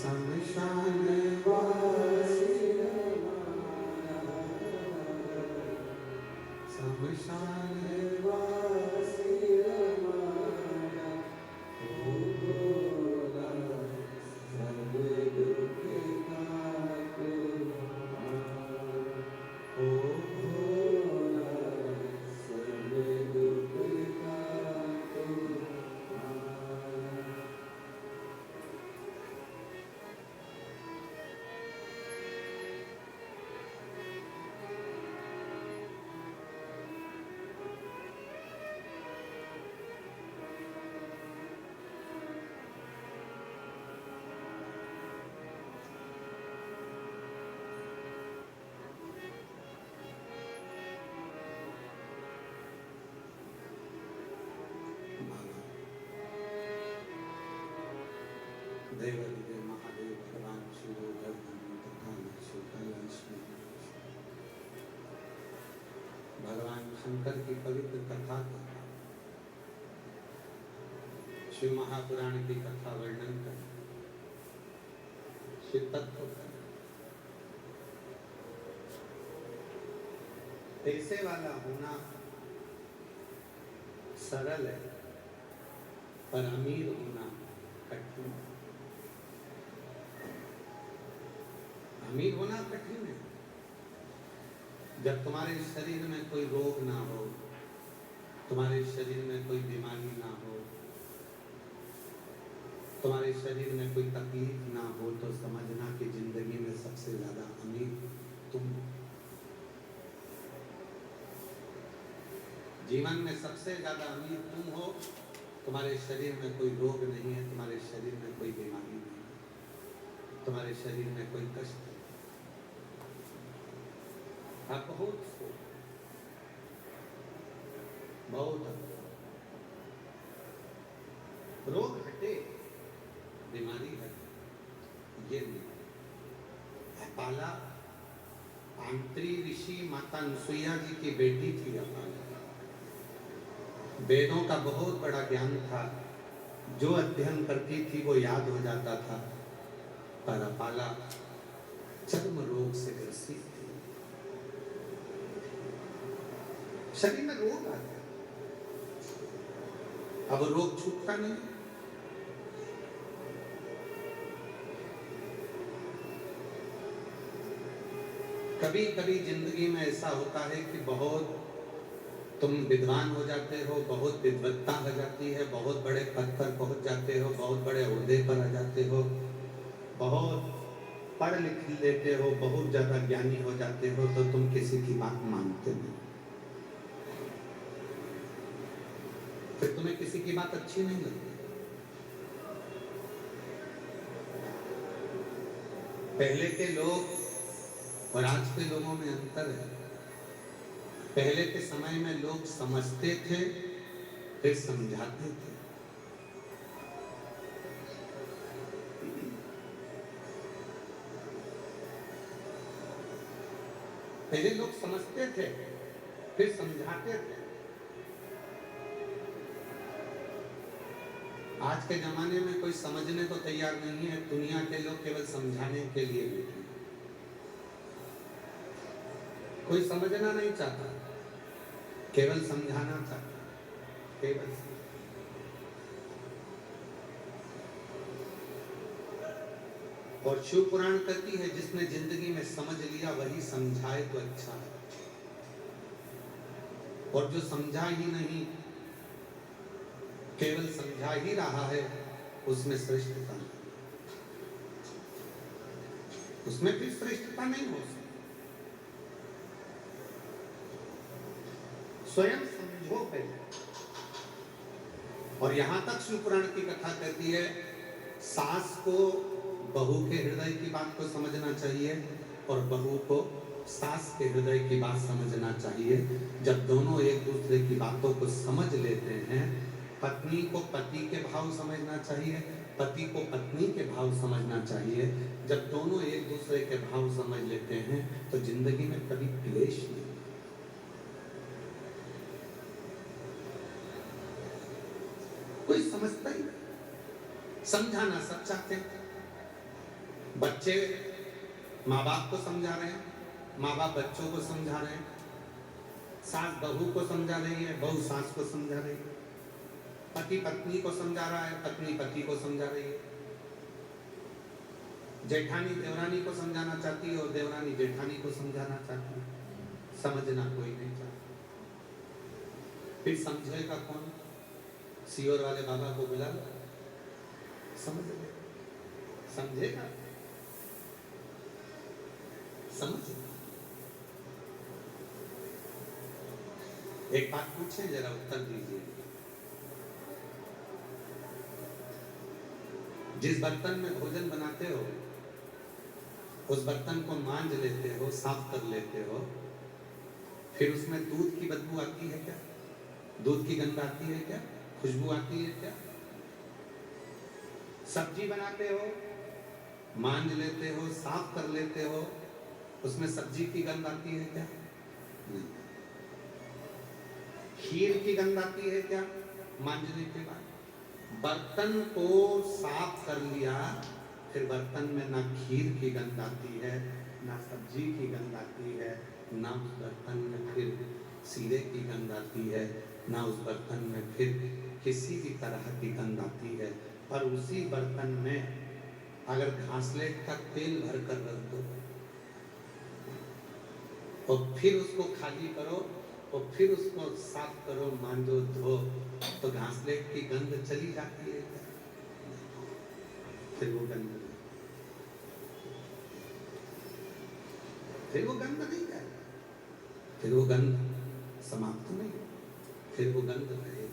A: शमशान वासी हमारा, शमशान वासी हमारा, ओ भोला सब दुख का तू हार, ओ भोला सब दुख का तू हार। देवादिदेव महादेव भगवान शिव गर्दन तथा शिव कैलाश में भगवान शंकर की पवित्र कथा का शिव महापुराण की कथा वर्णन कर शिव तत्व कर पैसे वाला होना सरल है, पर अमीर होना कठिन है। अमीर होना कठिन है जब तुम्हारे शरीर में कोई रोग ना हो, तुम्हारे शरीर में कोई बीमारी ना हो, तुम्हारे शरीर में कोई तकलीफ ना हो, तो समझना कि जिंदगी में सबसे ज्यादा अमीर तुम हो। जीवन में सबसे ज्यादा अमीर तुम हो। तुम्हारे शरीर में कोई रोग नहीं है, तुम्हारे शरीर में कोई बीमारी नहीं है, तुम्हारे शरीर में कोई कष्ट नहीं। आप बहुत रोग हटे, बीमारी है, ये नहीं। अपाला आंत्री ऋषि माता अनुसुईया जी की बेटी थी। अपाला वेदों का बहुत बड़ा ज्ञान था, जो अध्ययन करती थी वो याद हो जाता था, पर अपाला चर्म रोग से ग्रसित थी। शरीर में रोग आ गया, अब रोग छूटता नहीं। कभी कभी जिंदगी में ऐसा होता है कि बहुत तुम विद्वान हो जाते हो, बहुत विद्वत्ता हो जाती है, बहुत बड़े पद पर पहुंच जाते हो, बहुत बड़े ओहदे पर आ जाते हो, बहुत पढ़ लिख लेते हो, बहुत ज्यादा ज्ञानी हो जाते हो, तो तुम किसी की बात मानते नहीं। फिर तुम्हें किसी की बात अच्छी नहीं लगती। पहले के लोग और आज के लोगों में अंतर है। पहले के समय में लोग समझते थे, फिर समझाते थे। पहले लोग समझते थे, फिर समझाते थे। आज के जमाने में कोई समझने को तैयार नहीं है। दुनिया के लोग केवल समझाने के लिए बैठे हैं। कोई समझना नहीं चाहता, केवल समझाना चाहता, केवल। और शिव पुराण कहती है, जिसने जिंदगी में समझ लिया वही समझाए तो अच्छा है, और जो समझा ही नहीं, केवल समझा ही रहा है, उसमें श्रेष्ठता नहीं, उसमें भी श्रेष्ठता नहीं हो सकती। स्वयं समझो पहले। और यहां तक शिवपुराण की कथा कहती है सास को बहू के हृदय की बात को समझना चाहिए और बहू को सास के हृदय की बात समझना चाहिए। जब दोनों एक दूसरे की बातों को समझ लेते हैं, पत्नी को पति के भाव समझना चाहिए, पति को पत्नी के भाव समझना चाहिए। जब दोनों एक दूसरे के भाव समझ लेते हैं तो जिंदगी में कभी क्लेश नहीं। कोई समझता ही नहीं, समझाना सब चाहते हैं। बच्चे माँ बाप को समझा रहे हैं, माँ बाप बच्चों को समझा रहे हैं, सास बहू को समझा रही है, बहू सास को समझा रही है, पति पत्नी को समझा रहा है, पत्नी पति को समझा रही है, जेठानी देवरानी को समझाना चाहती है और देवरानी जेठानी को समझाना चाहती है। समझना कोई नहीं चाहता। फिर समझेगा कौन? सीओर वाले बाबा को बुला लो, समझ ले, समझेगा, समझ। एक बात पूछे, जरा उत्तर दीजिए। जिस बर्तन में भोजन बनाते हो उस बर्तन को मांज लेते हो, साफ कर लेते हो, फिर उसमें दूध की बदबू आती है क्या? दूध की गंध आती है क्या? खुशबू आती है क्या? सब्जी बनाते हो, मांज लेते हो, साफ कर लेते हो, उसमें सब्जी की गंध आती है क्या? नहीं। खीर की गंध आती है क्या मांजने के बाद? बर्तन को साफ कर लिया, फिर बर्तन में ना खीर की गंध आती है, ना सब्जी की गंध आती है, ना उस बर्तन में फिर सीरे की गंध आती है, ना उस बर्तन में फिर किसी भी तरह की गंध आती है। पर उसी बर्तन में अगर घासलेट का तेल भर कर रख दो और फिर उसको खाली करो और फिर उसको साफ करो, मांजो, धो, तो घासलेट की गंध चली जाती है। फिर वो गंध नहीं है, फिर वो गंध समाप्त नहीं, फिर वो गंध रहेगी।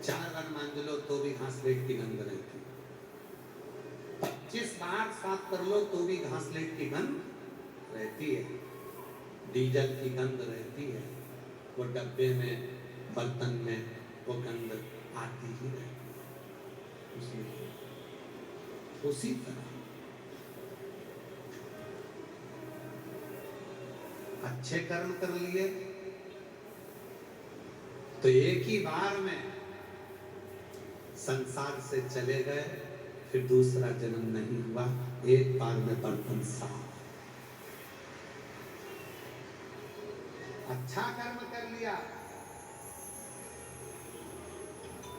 A: 4 बार मांज लो तो भी घासलेट की गंध रहती, 25 बार साफ कर लो तो भी घासलेट की गंध रहती है, डीजल की गंध रहती है, वो डब्बे में बर्तन में वो गंध आती ही रहती है। उसी तरह अच्छे कर्म कर लिए तो एक ही बार में संसार से चले गए, फिर दूसरा जन्म नहीं हुआ, एक बार में बर्तन साफ। अच्छा कर्म कर लिया,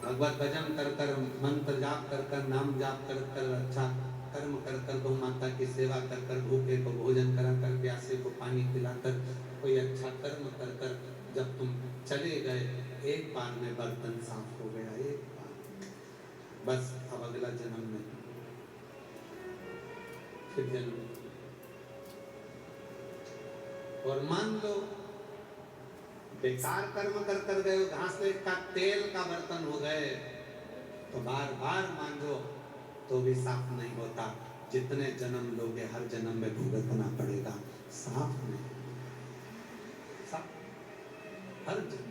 A: भगवत भजन कर कर, मंत्र जाप कर कर, नाम जाप कर कर, अच्छा कर्म कर कर, गौ माता की सेवा कर कर, भूखे को भोजन करा कर, प्यासे को पानी पिलाकर, कोई अच्छा कर्म कर कर जब तुम चले गए, एक बार में बर्तन साफ हो गया, एक बार, बस अब अगला जन्म नहीं, फिर जन्म। और मान लो बेकार कर्म कर कर गए, घासलेट का तेल का बर्तन हो गए, तो बार बार मांजो तो भी साफ नहीं होता। जितने जन्म लोगे हर जन्म में भुगतना पड़ेगा, साफ नहीं, साफ हर जन्म।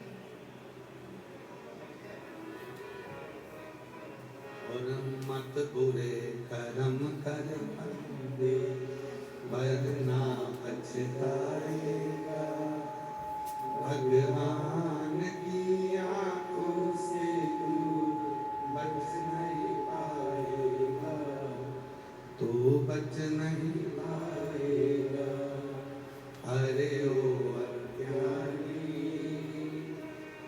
A: और मत बुरे कर्म कर बंदे, वरना पछताएगा, भगवान की आंखों से दूर बच नहीं पाएगा, तो बच नहीं पाएगा। अरे ओ अज्ञानी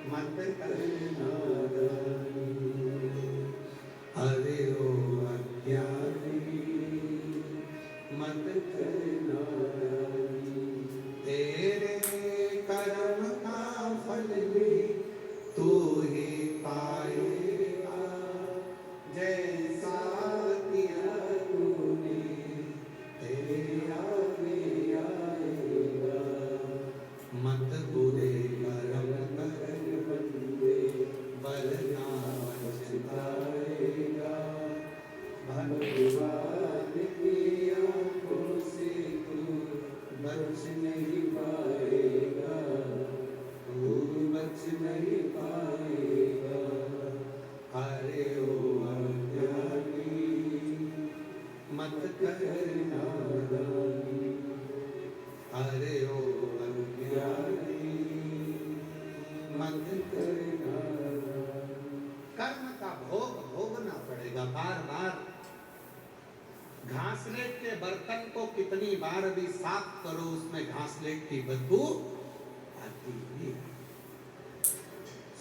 A: मत करना दानी, अरे ओ अज्ञानी मत करना दानी, तेरे कर्म का
B: बच नहीं पाएगा, तू बच नहीं पाएगा।
A: अरे ओ
B: अज्ञानी
A: मत
B: कर
A: कर
B: नादानी,
A: अरे ओ
B: अज्ञानी
A: मत
B: कर नादानी।
A: कर्म का भोग भोगना पड़ेगा बार बार। घासलेट के बर्तन को कितनी बार भी साफ करो, उसमें घासलेट की बदबू आती ही।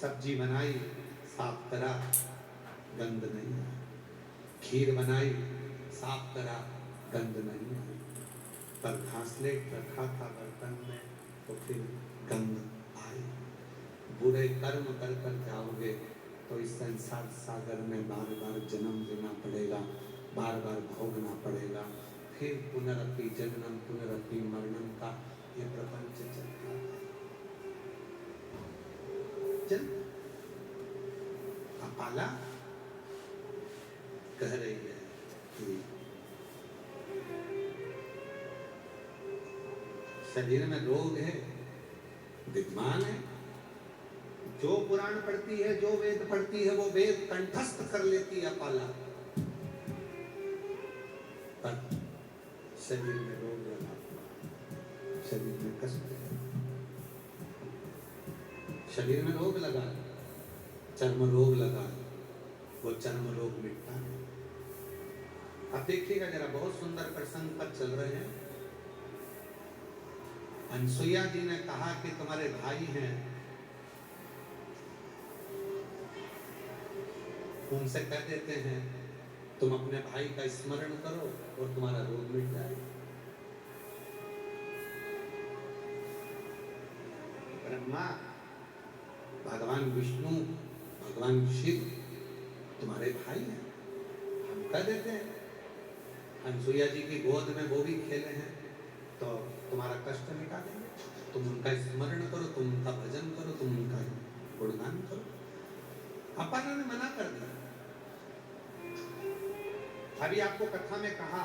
A: सब्जी बनाई, साफ करा, गंध नहीं आया। खीर बनाई, साफ करा, गंध नहीं आई। पर घासलेट रखा था बर्तन में तो फिर गंध आई। बुरे कर्म कर कर जाओगे तो इस संसार सागर में बार बार जन्म लेना पड़ेगा, बार बार भोगना पड़ेगा। फिर पुनरपि जन्म पुनरपि मरणम का ये प्रपंच चलता है। चल अपाला कह रही है कि शरीर में रोग है, विद्वान है, जो पुराण पढ़ती है, जो वेद पढ़ती है, वो वेद कंठस्थ कर लेती है अपाला। पर शरीर में रोग लगा, शरीर में कष्ट है, शरीर में रोग लगा, चर्म रोग लगा, वो चर्म रोग मिटता है। अब देखिएगा जरा, बहुत सुंदर प्रसंग पर चल रहे हैं। अनसुईया जी ने कहा कि तुम्हारे भाई हैं, उनसे कह देते हैं तुम अपने भाई का स्मरण करो और तुम्हारा रोग मिट जाएगा। ब्रह्मा, भगवान विष्णु, भगवान शिव तुम्हारे भाई हैं, हम कह देते हैं। अनसुईया जी की गोद में वो भी खेले हैं तो तुम्हारा कष्ट मिटा देंगे। तुम उनका स्मरण करो, तुम उनका भजन करो, तुम उनका गुणगान करो। अपाला ने मना कर दिया। अभी आपको कथा में कहा,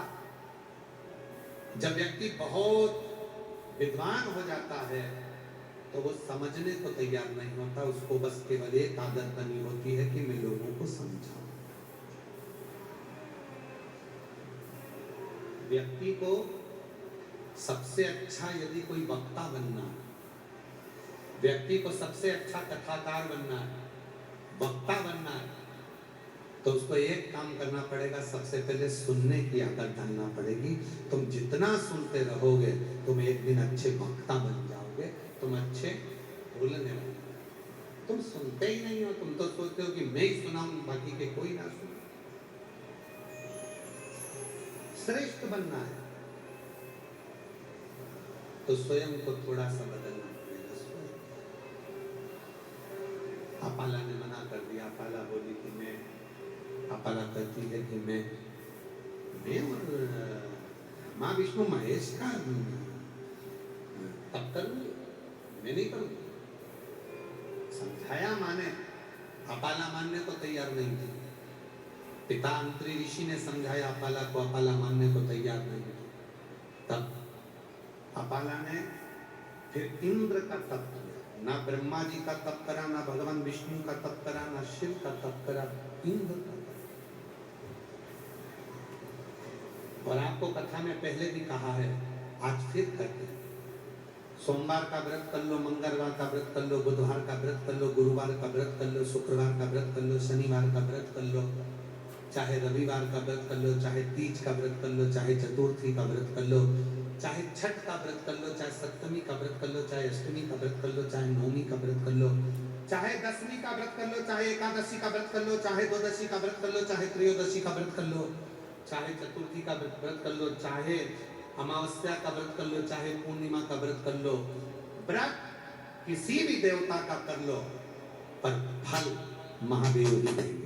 A: जब व्यक्ति बहुत विद्वान हो जाता है तो वो समझने को तैयार नहीं होता, उसको बस केवल एक आदत बनी होती है कि मैं लोगों को समझाऊं। व्यक्ति को सबसे अच्छा यदि कोई वक्ता बनना है, व्यक्ति को सबसे अच्छा कथाकार बनना है, वक्ता बनना है, तो उसको एक काम करना पड़ेगा, सबसे पहले सुनने की आदत डालना पड़ेगी। तुम जितना सुनते रहोगे तुम एक दिन अच्छे वक्ता बन जाओगे, तुम अच्छे बोलने वाले। तुम सुनते ही नहीं हो, तुम तो सोचते हो कि मैं ही सुनाऊं, बाकी के कोई ना सुने। श्रेष्ठ बनना है तो स्वयं को थोड़ा सा बदलना पड़ेगा। स्वयं अपाला ने मना कर दिया। अपाला बोली कि मैं, अपाला कहती है कि मैं और माँ विष्णु महेश का तब करूंगी, मैं नहीं करूंगी। समझाया माने, अपाला मानने को तैयार नहीं थी। पिता अंतरी ऋषि ने समझाया अपाला को, अपाला मानने को तैयार नहीं थी। तब अपाला ने फिर इंद्र का तप किया, ना ब्रह्मा जी का तप करा, ना भगवान विष्णु का तप करा, ना शिव का तप करा, इंद्र का तप। और आपको कथा में पहले भी कहा है, आज फिर करते हैं। सोमवार का व्रत कर लो, मंगलवार का व्रत कर लो, बुधवार का व्रत कर लो, गुरुवार का व्रत कर लो, शुक्रवार का व्रत कर लो, शनिवार का व्रत कर लो, चाहे रविवार का व्रत कर लो, चाहे तीज का व्रत कर लो, चाहे चतुर्थी का व्रत कर लो, चाहे छठ का व्रत कर लो, चाहे सप्तमी का व्रत कर लो, चाहे अष्टमी का व्रत कर लो, चाहे नवमी का व्रत कर लो, चाहे दसवीं का व्रत कर लो, चाहे एकादशी का व्रत कर लो, चाहे द्वादशी का व्रत कर लो, चाहे त्रयोदशी का व्रत कर लो, चाहे चतुर्थी का व्रत कर लो, चाहे अमावस्या का व्रत कर लो, चाहे पूर्णिमा का व्रत कर लो। व्रत किसी भी देवता का कर लो, पर फल महादेव ही देंगे।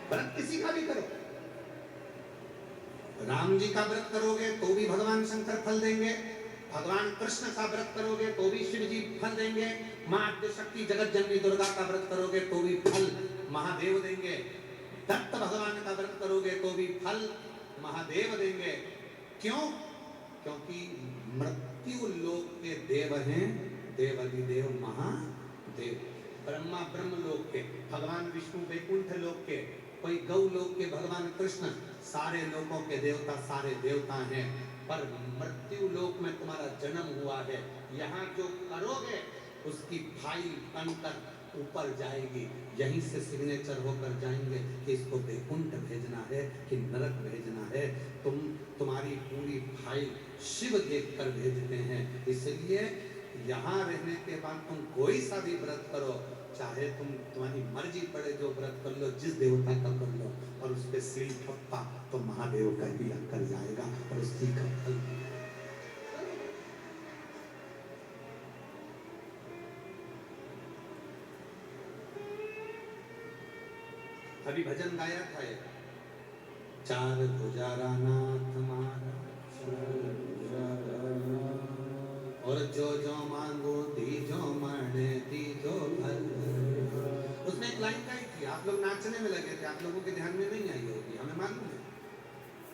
A: व्रत किसी का भी करो, राम जी का व्रत करोगे तो भी भगवान शंकर फल देंगे, भगवान कृष्ण का व्रत करोगे तो भी शिव जी फल देंगे, मां आद्य शक्ति जगत जननी दुर्गा का व्रत करोगे तो भी फल महादेव देंगे। दत्त भगवान का व्रत करोगे तो भी फल महादेव देंगे। क्यों? क्योंकि मृत्यु लोक के देव हैं देवाधिदेव महादेव। ब्रह्मा ब्रह्म लोक के, भगवान विष्णु वैकुंठ लोक के, कोई गौ लोक के भगवान कृष्ण, सारे लोकों के देवता सारे देवता हैं। पर मृत्यु लोक में तुम्हारा जन्म हुआ है, यहाँ जो करोगे उसकी फाइल बनकर ऊपर जाएगी, यहीं से सिग्नेचर होकर जाएंगे कि इसको वैकुंठ भेजना है कि नरक भेजना है। तुम्हारी पूरी फाइल शिव देखकर भेजते हैं। इसलिए यहाँ रहने के बाद तुम कोई सा भी व्रत करो, चाहे तुम्हारी मर्जी पड़े जो व्रत कर लो, जिस देवता का कर लो, और उस पे सील ठप्पा तो महादेव का ही लग कर जाएगा और उसी का फल। अभी भजन गाया था ये, चार भुजारा नाथ मारा और जो मांगो दीजो माने दीजो भर। उसमें एक लाइन गाई थी, आप लोग नाचने में लगे थे, आप लोगों के ध्यान में नहीं आई होगी, हमें मालूम है।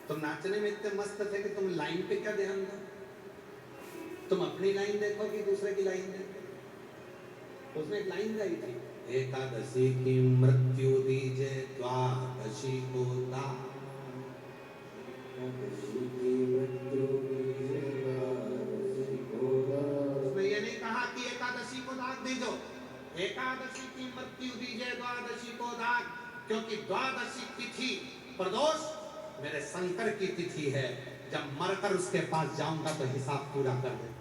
A: तुम नाचने में इतने मस्त थे कि तुम लाइन पे क्या ध्यान दो, तुम अपनी लाइन देखो कि दूसरे की लाइन देखो। उसमें एक लाइन गाई थी, एकादशी की मृत्यु दीजे द्वादशी को दान। उसमें ये नहीं कहा कि एकादशी को दाग दीजो, एकादशी की मृत्यु दीजे द्वादशी को दाग, क्योंकि द्वादशी तिथि प्रदोष मेरे शंकर की तिथि है। जब मरकर उसके पास जाऊंगा तो हिसाब पूरा कर दे।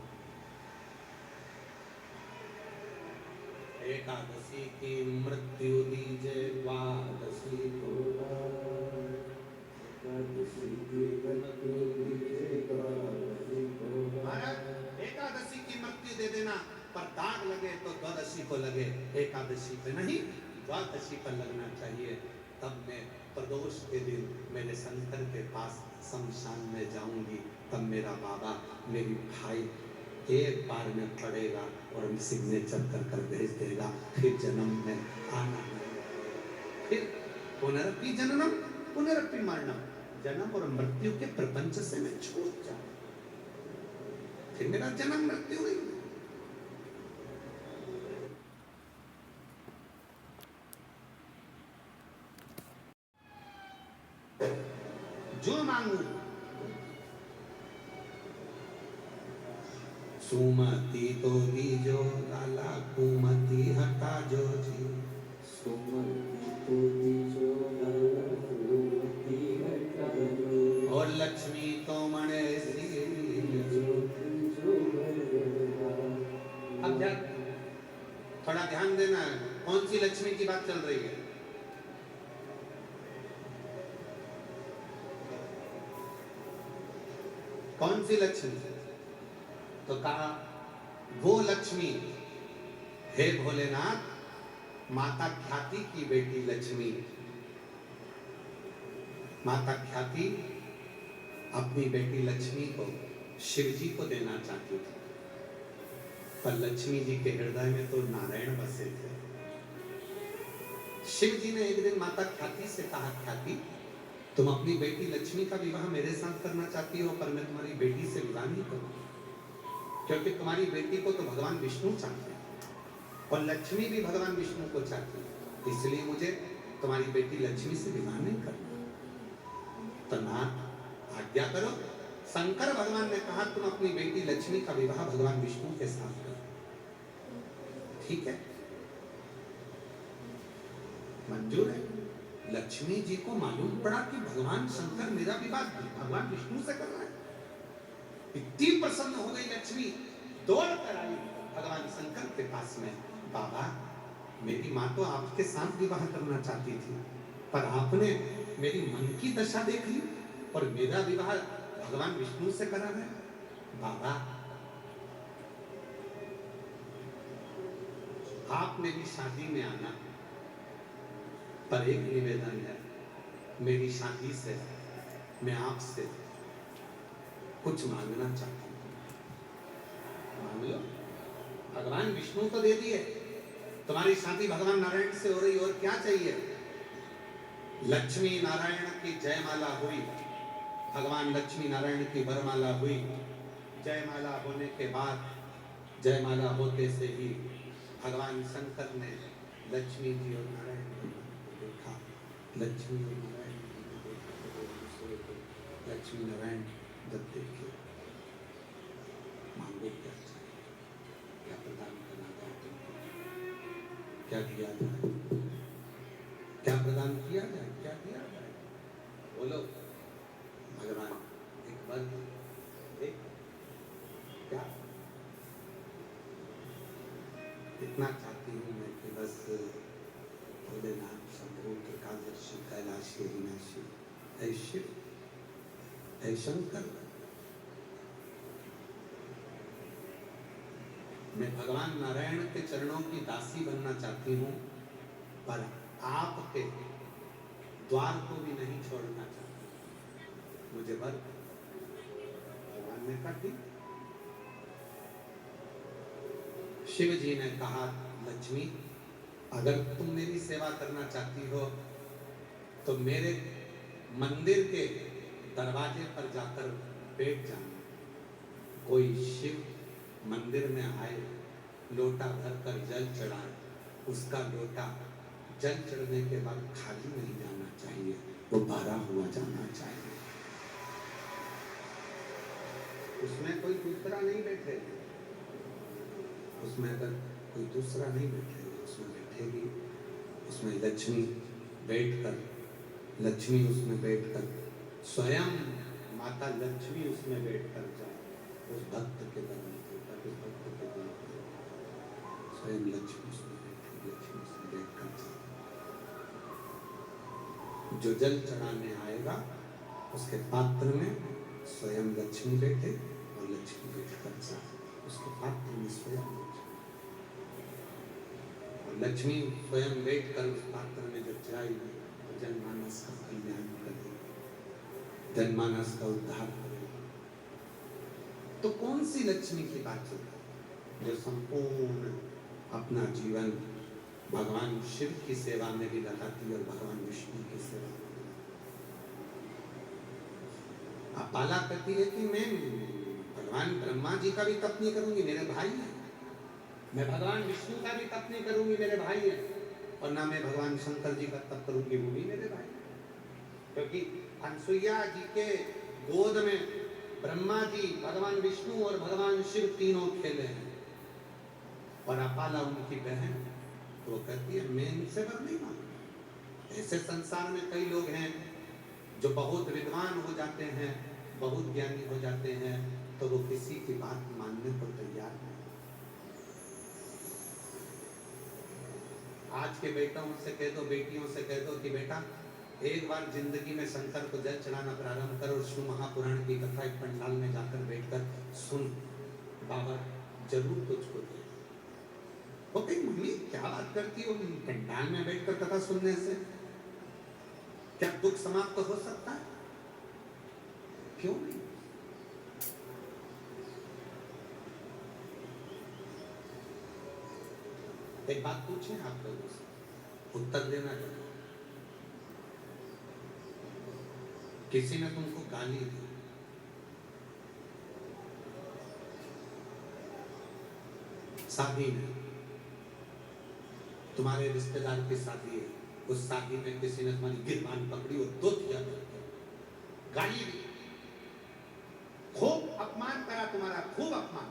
A: एकादशी की मृत्यु दीजे द्वादशी को दाग, एकादशी की मृत्यु दीजे द्वादशी को दाग। एकादशी की मृत्यु दे देना, पर दाग लगे तो द्वादशी को लगे, एकादशी पे नहीं द्वादशी पर लगना चाहिए। तब मैं प्रदोष के दिन मेरे शंकर के पास शमशान में जाऊंगी, तब मेरा बाबा मेरी भाई एक बार में पड़ेगा और सिग्नेचर कर कर भेज देगा। फिर जन्म में आना नहीं, फिर पुनरपि जननम पुनरपि मरणम, जन्म और मृत्यु के प्रपंच से मैं छूट जाऊं, फिर मेरा जन्म मृत्यु नहीं। जो मांगू सुमति तो दीजो लाला, कुमति हटा जो जी। सुमति तो दीजो लाला, कुमति हटा जो। और लक्ष्मी तो मणे सी। अब थोड़ा ध्यान देना है, कौन सी लक्ष्मी की बात चल रही है? कौन सी लक्ष्मी? तो कहा वो लक्ष्मी, हे भोलेनाथ, माता ख्याति की बेटी लक्ष्मी। माता ख्याति अपनी बेटी लक्ष्मी को शिव जी को देना चाहती थी, पर लक्ष्मी जी के हृदय में तो नारायण बसे थे। शिव जी ने एक दिन माता ख्याति से कहा, ख्याति तुम अपनी बेटी लक्ष्मी का विवाह मेरे साथ करना चाहती हो, पर मैं तुम्हारी बेटी से विवाह नहीं करूंगा, क्योंकि तुम्हारी बेटी को तो भगवान विष्णु चाहते हैं और लक्ष्मी भी भगवान विष्णु को चाहती है, इसलिए मुझे तुम्हारी बेटी लक्ष्मी से विवाह नहीं करना। तो नाथ आज्ञा करो। शंकर भगवान ने कहा तुम अपनी बेटी लक्ष्मी का विवाह भगवान विष्णु के साथ करो। ठीक है, मंजूर है। लक्ष्मी जी को मालूम पड़ा कि भगवान शंकर मेरा विवाह भगवान विष्णु से कर रहा है। इतनी प्रसन्न हो गई लक्ष्मी, दौड़ कर आई भगवान शंकर के पास में, बाबा मेरी माँ तो आपके साथ विवाह करना चाहती थी, पर आपने मेरी मन की दशा देख ली और मेरा विवाह भगवान विष्णु से करा है। बाबा आप मेरी शादी में आना, पर एक निवेदन है, मेरी शादी से मैं आपसे कुछ मांगना चाहता हूं। मांग लो, भगवान विष्णु तो दे दिए, तुम्हारी शादी भगवान नारायण से हो रही, और क्या चाहिए? लक्ष्मी नारायण की जयमाला हुई, भगवान लक्ष्मी नारायण की वरमाला हुई। जयमाला होने के बाद, जयमाला होते से ही भगवान शंकर ने लक्ष्मी जी और नारायण भगवान को देखा। लक्ष्मी और नारायण जी ने देखा तो वो दूसरे को लक्ष्मी नारायण जब देखे, मांगो क्या चाहिए, क्या प्रदान करना जाए तुमको, क्या दिया जाए, क्या प्रदान किया जाए, क्या दिया जाए, बोलो। भगवान एक वर एक क्या, इतना चाहती हूँ मैं कि बस भोलेनाथ शंभु त्रिकालदर्शी कैलाशी विनाशी ऐ शिव ऐ शंकर, मैं भगवान नारायण के चरणों की दासी बनना चाहती हूँ, पर आपके द्वार को भी नहीं छोड़ना चाहती, मुझे वर। भगवान ने कहा ठीक। शिव जी ने कहा लक्ष्मी, अगर तुम मेरी सेवा करना चाहती हो तो मेरे मंदिर के दरवाजे पर जाकर बैठ जाना। कोई शिव मंदिर में आए, लोटा भरकर जल चढ़ाए, उसका लोटा जल चढ़ने के बाद खाली नहीं जाना चाहिए, वो भरा हुआ जाना चाहिए। उसमें कोई दूसरा नहीं बैठे, उसमें अगर कोई दूसरा नहीं बैठेगा, उसमें बैठेगी, उसमें लक्ष्मी बैठकर, लक्ष्मी उसमें बैठकर, स्वयं माता लक्ष्मी उसमें बैठकर जाए, उस भक्त के दरवाजे पर, उस भक्त के दरवाजे पर स्वयं लक्ष्मी उसमें बैठेगी, लक्ष्मी उसमें बैठकर जाए। जो जल चढ़ाने आएगा उसके पात्र में स्वयं लक्ष्मी बैठे और लक्ष्मी बैठकर जाए, उसके पात्र में स्वयं लक्ष्मी स्वयं बैठकर उस पात्र में जब जाएगी तो जनमानस का कल्याण करेगी, जनमानस का उद्धार करेगी। तो कौन सी लक्ष्मी की बात चल रही है जो संपूर्ण अपना जीवन भगवान शिव की सेवा में भी लगाती और भगवान विष्णु की सेवा में भी लगाती। आप पाला करती है कि मैं भगवान ब्रह्मा जी का भी तप नहीं करूंगी, मेरे भाई हैं, मैं भगवान विष्णु का भी तप नहीं करूंगी, मेरे भाई हैं, और ना मैं भगवान शंकर जी का तप करूंगी, वो भी मेरे भाई हैं। क्योंकि अनसुईया जी के गोद में ब्रह्मा जी, भगवान विष्णु और भगवान शिव तीनों खेले हैं, और अपाला उनकी बहन, तो वो कहती है मैं इनसे वर नहीं मांगती। ऐसे संसार में कई लोग हैं जो बहुत विद्वान हो जाते हैं, बहुत ज्ञानी हो जाते हैं, तो वो किसी की बात मानने को तैयार नहीं। आज के बेटों से कह दो, बेटियों से कह दो कि बेटा एक बार जिंदगी में शंकर को जल चढ़ाना प्रारंभ करो, विष्णु महापुराण की कथा एक पंडाल में जाकर बैठकर सुन, बाबा जरूर तुझको दे। वो कहीं मम्मी क्या बात करती हो, पंडाल में बैठकर कथा सुनने से क्या दुख समाप्त हो सकता है? क्यों नहीं? एक बात पूछें आप लोगों से, उत्तर देना जरूर। किसी ने तुमको गाली दी, शादी में, तुम्हारे रिश्तेदार की शादी है, उस शादी में किसी ने तुम्हारी गिरबान पकड़ी और दो दिया, गाली दी, खूब अपमान करा तुम्हारा, खूब अपमान,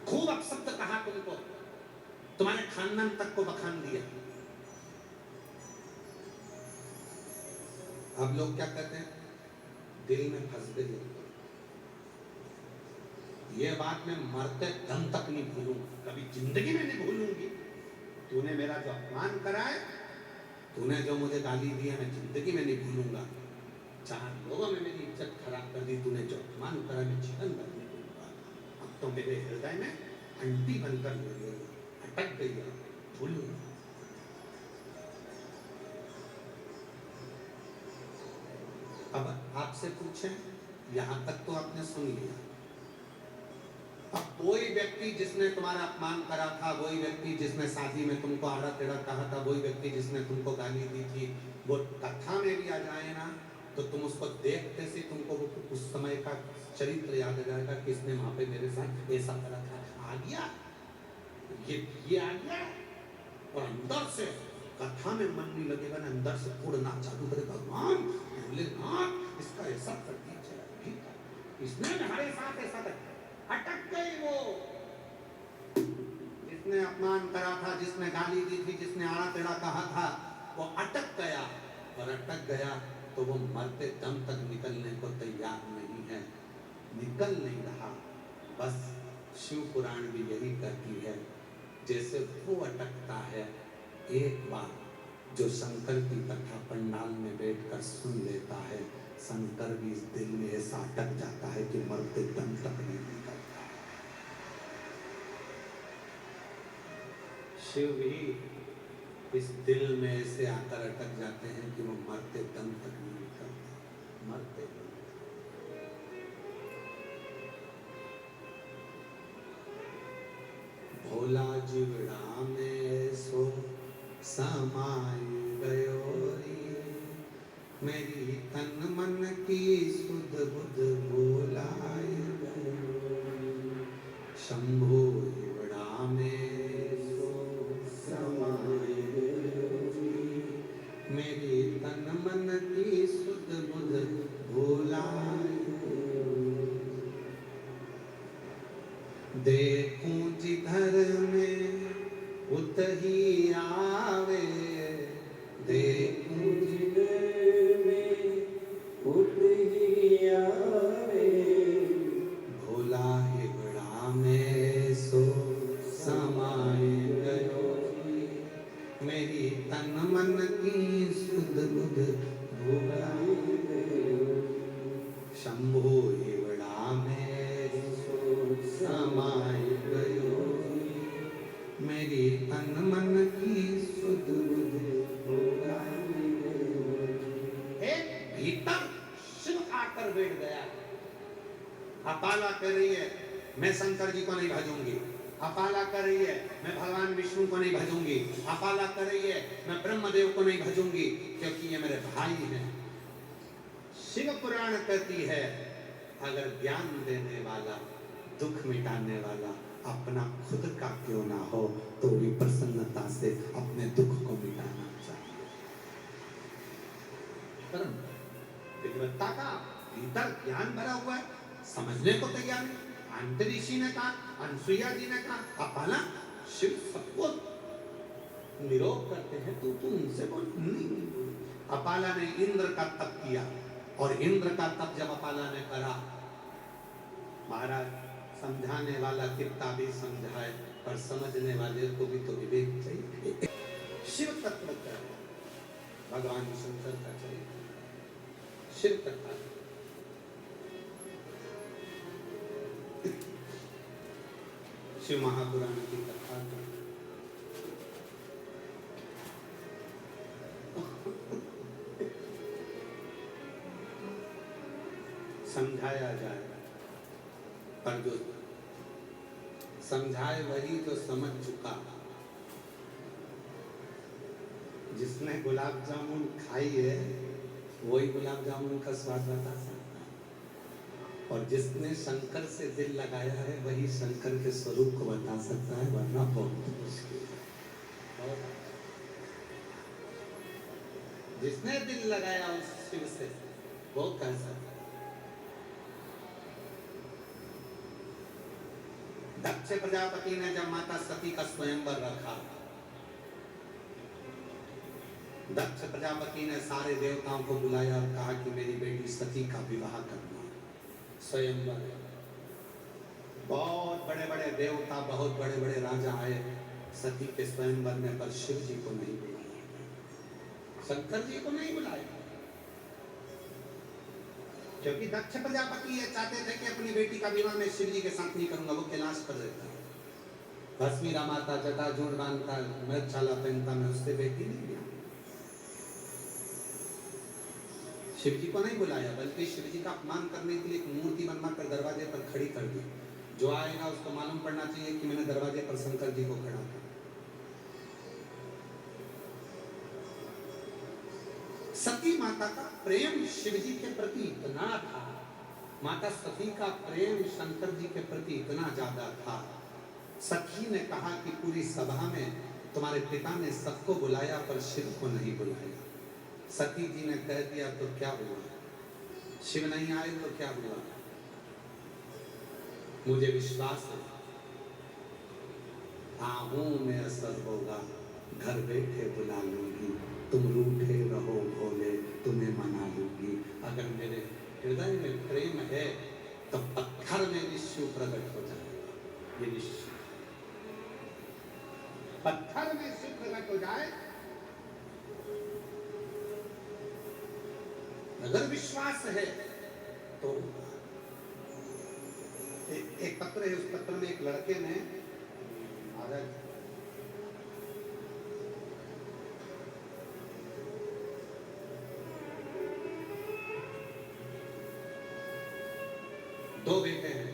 A: खूब अपशब्द कहा तुमको, तुम्हारे खानदान तक को बखान दिया। अब लोग क्या कहते हैं, दिल में फंस गई, ये बात मैं मरते दम तक नहीं भूलूंगा, कभी जिंदगी में नहीं भूलूंगी। तूने मेरा जो अपमान करा है, तूने जो मुझे गाली दी है, मैं जिंदगी में नहीं भूलूंगा। चार लोगों में मेरी इज्जत खराब कर दी, तूने जो अपमान करा, मैं जीवन भर नहीं भूलूंगा। अब तो मेरे हृदय में अंटी बनकर अटक गई है, भूलूंगा। अब आपसे पूछें, यहां तक तो आपने सुन लिया, अब वही व्यक्ति जिसने तुम्हारा अपमान करा था, वही व्यक्ति जिसने शादी में तुमको आड़ा टेढ़ा कहा था, वही व्यक्ति जिसने तुमको गाली दी थी, वो कथा में भी आ जाए ना, तो तुम उसको देखते से तुमको वो उस समय का चरित्र याद आ जाएगा, किसने वहां पे मेरे साथ ऐसा करा था। आ गया ये आ गया, और अंदर से कथा में मन नहीं लगेगा ना, अंदर से उड़ना चालू करे, भगवान भोलेनाथ इसका ऐसा कर दीजिए, इसने हमारे साथ ऐसा कर, अटक गई वो जिसने अपमान करा था, जिसने गाली दी थी, जिसने आड़ा टेढ़ा कहा था, वो अटक गया, और अटक गया तो वो मरते दम तक निकलने को तैयार नहीं है, निकल नहीं रहा। बस शिव पुराण भी यही कहती है, जैसे वो अटकता है, एक बार जो शंकर की कथा पंडाल में बैठकर सुन लेता है, शंकर भी इस दिल में ऐसा अटक जाता है कि मरते दम तक नहीं निकलता। शिव भी इस दिल में ऐसे आकर अटक जाते हैं कि वो मरते दम तक नहीं निकलता, मरते दम। भोला जीवड़ा में सो समाय गयो रे, मेरी तन मन की सुध बुध भोलाय गयो, शंभो जीवड़ा में सो समाय गयो रे, मेरी तन मन की सुध बुध भोलाय गयो, देखूं जिधर में उतही आवे, देखूं जिधर में उतही आवे, भोला हिवड़ा में सो समाय गयो जी, मेरी तन मन की सुध बुध भोलाय गयो, शंभो हिवड़ा में सो समाय गयो जी, मेरी तन मन की सुध बुध भोलाय गयो। एक भीतर शिव आकर बैठ गया। अपाला कर रही है, मैं शंकर जी को नहीं भजूंगी। अपाला कर रही है, मैं भगवान विष्णु को नहीं भजूंगी। अपाला कर रही है, मैं ब्रह्मदेव को नहीं भजूंगी, क्योंकि ये मेरे भाई हैं। शिव पुराण कहती है, अगर ज्ञान देने वाला, दुख मिटाने वाला अपना खुद का क्यों ना हो, तो भी प्रसन्नता से अपने दुख को मिटाना चाहिए। परम विद्वत्ता का भीतर ज्ञान भरा हुआ है, समझने को तैयार है। अंतरिषि ने कहा, अनसुईया जी ने कहा, अपाला शिव सबको निरोध करते हैं, तो तू उनसे बोल नहीं। अपाला ने इंद्र का तप किया, और इंद्र का तप जब अपाला ने करा, महाराज समझाने वाला कितना भी समझाए, पर समझने वाले को भी तो विवेक चाहिए। शिव तत्व का भगवान शंकर का चाहिए, शिव तत्व। शिव महापुराण की कथा का समझाया जाए, पर जो समझाए वही तो समझ चुका। जिसने गुलाब जामुन खाई है वही गुलाब जामुन का स्वाद बता सकता है, और जिसने शंकर से दिल लगाया है वही शंकर के स्वरूप को बता सकता है, वरना बहुत मुश्किल है। जिसने दिल लगाया उस शिव से वो कह सकता है। दक्ष प्रजापति ने जब माता सती का स्वयंवर रखा, दक्ष प्रजापति ने सारे देवताओं को बुलाया और कहा कि मेरी बेटी सती का विवाह करना, स्वयंवर। बहुत बड़े बड़े देवता, बहुत बड़े बड़े राजा आए सती के स्वयंवर में, पर शिव जी को नहीं बुलाया, शंकर जी को नहीं बुलाया, क्योंकि दक्ष प्रजापति ये चाहते थे कि अपनी बेटी का विवाह मैं शिव जी के साथ नहीं करूंगा, वो कैलाश कर देता है, भस्मी रमाता, जटाजूट बांधता, मृगशाला पहनता, मैं उससे बेटी नहीं लिया। शिव जी को नहीं बुलाया, बल्कि शिव जी का अपमान करने के लिए एक मूर्ति बनवा कर दरवाजे पर खड़ी कर दी। जो आएगा उसको मालूम पड़ना चाहिए कि मैंने दरवाजे पर शंकर जी को खड़ा किया। सती माता का प्रेम शिव जी के प्रति इतना था, माता सती का प्रेम शंकर जी के प्रति इतना ज्यादा था। सखी ने कहा कि पूरी सभा में तुम्हारे पिता ने सबको बुलाया पर शिव को नहीं बुलाया। सती जी ने कह दिया तो क्या हुआ, शिव नहीं आए तो क्या हुआ, मुझे विश्वास है आहूं में असर होगा, घर बैठे बुला लूंगी, तुम रूठे रहो भोले तुम्हें मना लूंगी। अगर मेरे हृदय में प्रेम है तो पत्थर में विष्णु प्रकट हो जाएगा। ये विष्णु पत्थर में शिव प्रकट हो जाए, अगर विश्वास है तो। एक पत्र है, उस पत्र में एक लड़के ने महाराज दो बेटे हैं,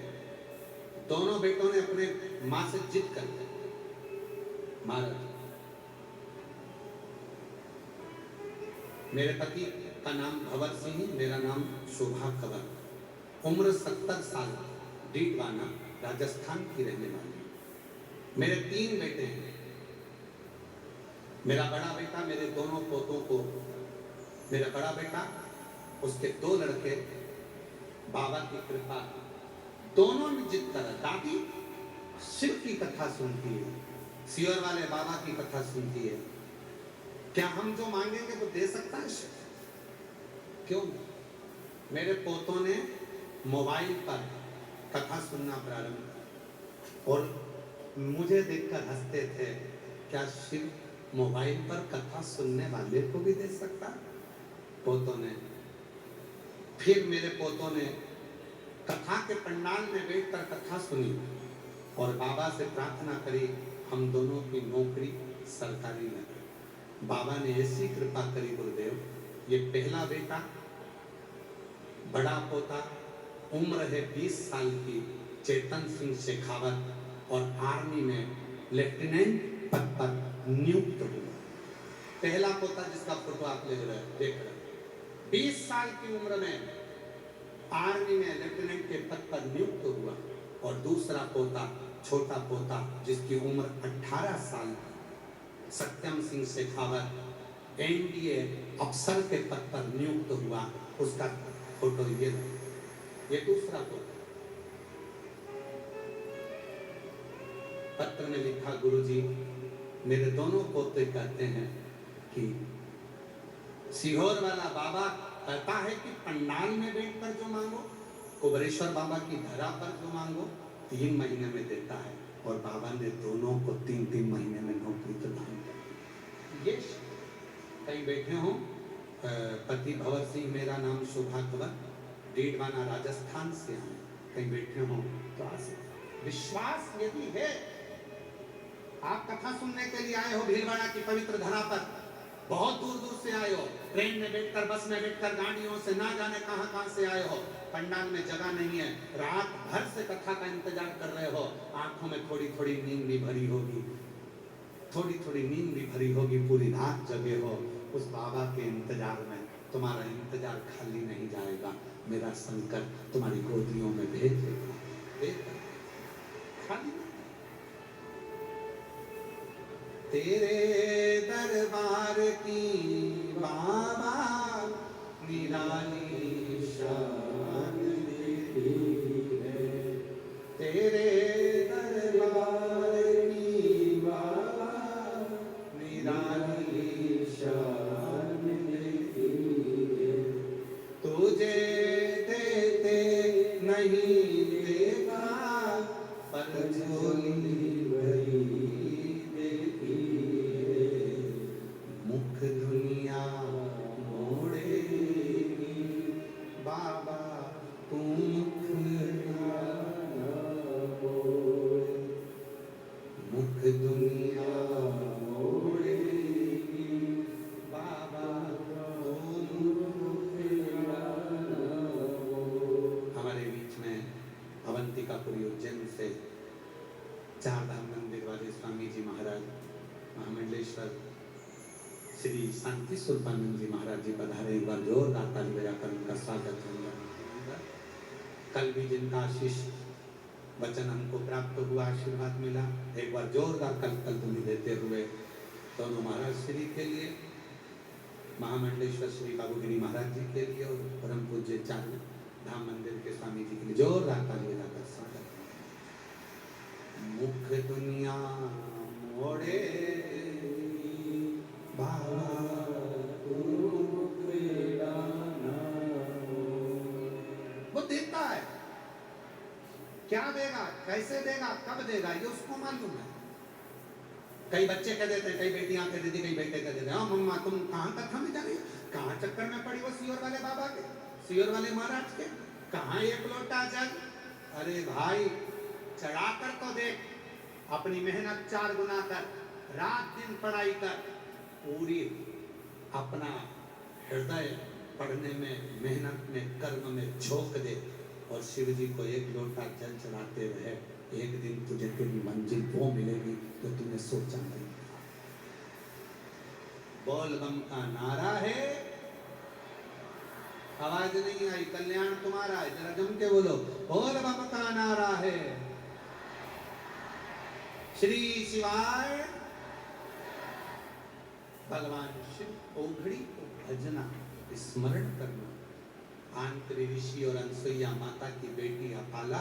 A: दोनों बेटों ने अपने मां से जिद कर ली, महाराज मेरे पति का नाम भंवर सिंह, मेरा नाम शोभा कंवर, उम्र 70 साल, डीडवाना राजस्थान की रहने वाली। मेरे 3 बेटे हैं, मेरा बड़ा बेटा मेरे दोनों पोतों को, मेरा बड़ा बेटा उसके 2 लड़के, बाबा की कृपा दोनों ने जिद करा। दादी शिव की कथा सुनती है, सियोर वाले बाबा की कथा सुनती है, क्या हम जो मांगेंगे वो दे सकता है शिव? क्यों? मेरे पोतों ने मोबाइल पर कथा सुनना प्रारंभ किया और मुझे देखकर हंसते थे, क्या शिव मोबाइल पर कथा सुनने वाले को भी दे सकता? पोतों ने, फिर मेरे पोतों ने कथा के पंडाल में बैठकर कथा सुनी और बाबा से प्रार्थना करी हम दोनों की नौकरी सरकारी लगे। बाबा ने ऐसी कृपा करी गुरुदेव, ये पहला बेटा बड़ा पोता उम्र है 20 साल की, चेतन सिंह शेखावत, और आर्मी में लेफ्टिनेंट पद पर नियुक्त हुआ। पहला पोता जिसका फोटो आप देख रहे हैं, 20 साल की उम्र में आर्मी में लेफ्टिनेंट के पद पर नियुक्त हुआ। और दूसरा पोता, छोटा पोता जिसकी उम्र 18 साल, सत्यम सिंह शेखावत, एनडीए अफसर के पद पर नियुक्त हुआ। उसका फोटो ये दूसरा फोटो। पत्र में लिखा, गुरुजी मेरे दोनों पोते कहते हैं कि सीहोर वाला बाबा कहता है कि पंडाल में बैठकर जो मांगो, कुबरेश्वर बाबा की धरा पर जो मांगो 3 महीने में देता है। और बाबा ने दोनों को 3-3 महीने में नौकरी प्रदान कर। ये कहीं बैठे हो, पति भंवर सिंह, मेरा नाम शोभा कंवर, डीडवाना राजस्थान से आए, कहीं बैठे हो तो आ सकते। विश्वास यदि है, आप कथा सुनने के लिए आए हो भीलवाड़ा की पवित्र धरा पर, बहुत दूर दूर से आए हो, ट्रेन में बैठकर, बस में बैठकर, गाड़ियों से, ना जाने कहां कहां से आए हो, पंडाल में जगह नहीं है, रात भर से कथा का इंतजार कर रहे हो, आंखों में थोड़ी थोड़ी नींद भी भरी होगी, थोड़ी थोड़ी नींद भी भरी होगी, पूरी रात जगे हो, उस बाबा के इंतजार में तुम्हारा इंतजार खाली नहीं जाएगा। मेरा शंकर तुम्हारी गोदियों में भेज देगा, खाली। तेरे दरबार की बाबा निराली शान देखी है, तेरे दरबार की बाबा निराली शान देखी है, तुझे देते नहीं देगा पर झोली भरी दुनिया मोड़ेगी बाबा, तू मुख श्री शांति स्वरूपानंद जी महाराज जी पधारे। एक बार जोरदार ताली बजाकर उनका स्वागत होगा। कल भी जिनका आशीष वचन हमको प्राप्त हुआ, आशीर्वाद मिला, एक बार जोरदार कल ध्वनि देते हुए दोनों महाराज श्री के लिए, महामंडलेश्वर श्री बाबूगिरी महाराज जी के लिए और परम पूज्य चार धाम मंदिर के स्वामी जी के लिए जोरदार ताली बजाकर स्वागत। मुख दुनिया मोड़े बाबा वो देता है, क्या देगा, कैसे देगा, कब देगा, ये उसको मालूम है। कई बच्चे कह देते हैं, कई बेटियां कह देती, कई बेटे कह देते हैं, हाँ मम्मा तुम कहाँ कथा में जा रही हो, कहाँ चक्कर में पड़ी वो सियोर वाले बाबा के, सियोर वाले महाराज के, कहाँ एक लोटा जल। अरे भाई चढ़ा कर तो देख, अपनी मेहनत 4 गुना कर, रात दिन पढ़ाई कर, पूरी अपना हृदय पढ़ने में, मेहनत में, कर्म में झोंक दे और शिव जी को एक लोटा जल चढ़ाते रहे, एक दिन तुझे तेरी मंजिल वो मिलेगी तो तूने सोचा नहीं। बोल बम का नारा है, आवाज नहीं आई, कल्याण तुम्हारा है, जरा जम के बोलो, बोल बम का नारा है। श्री शिवाय। भगवान शिव ओघड़ी को भजना, स्मरण करना। आंतरी ऋषि और अनसुईया माता की बेटी अपाला,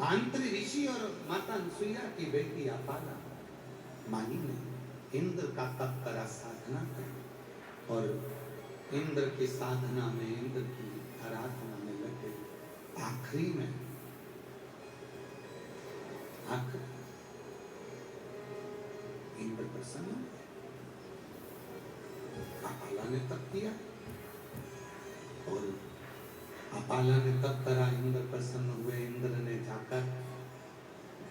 A: आंतरी ऋषि और माता अनसुईया की बेटी अपाला मानी ने इंद्र का तप करा, साधना कर, और इंद्र की साधना में, इंद्र की आराधना में लगे। आखिरी में इंद्र प्रसन्न, अपाला ने तप किया और अपाला ने तप करा, इंद्र प्रसन्न हुए। इंद्र ने जाकर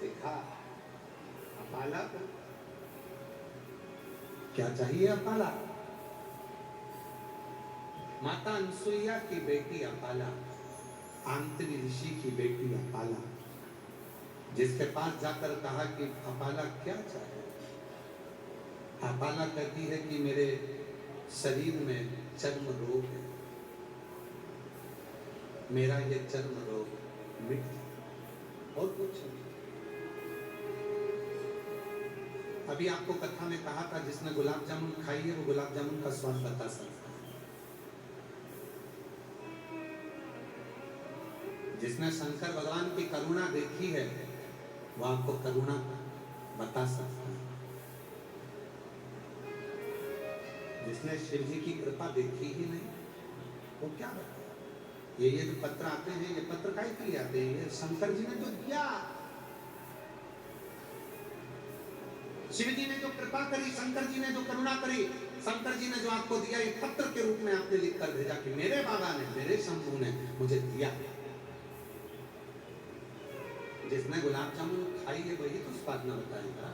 A: देखा अपाला को, क्या चाहिए अपाला? माता अनसुईया की बेटी अपाला, आंतरी ऋषि की बेटी अपाला, जिसके पास जाकर कहा कि अपाला क्या चाहे। अपाला कहती है कि मेरे शरीर में चर्म रोग है, मेरा ये चर्म रोग मिट जाए और कुछ नहीं। अभी आपको कथा में कहा था, जिसने गुलाब जामुन खाई है वो गुलाब जामुन का स्वाद बता सकता है, जिसने शंकर भगवान की करुणा देखी है वो आपको करुणा बता सकता है, जिसने शिव जी की कृपा देखी ही नहीं वो क्या बताए। ये जो पत्र आते हैं, ये पत्र काहे के लिए आते हैं? ये शंकर जी ने जो दिया, शिव जी ने जो कृपा करी, शंकर जी ने जो करुणा करी, शंकर जी ने जो आपको दिया, ये पत्र के रूप में आपने लिख कर भेजा कि मेरे बाबा ने, मेरे शंभू ने मुझे दिया। जिसने गुलाब जामुन खाई है वही तो स्वाद न बताएगा।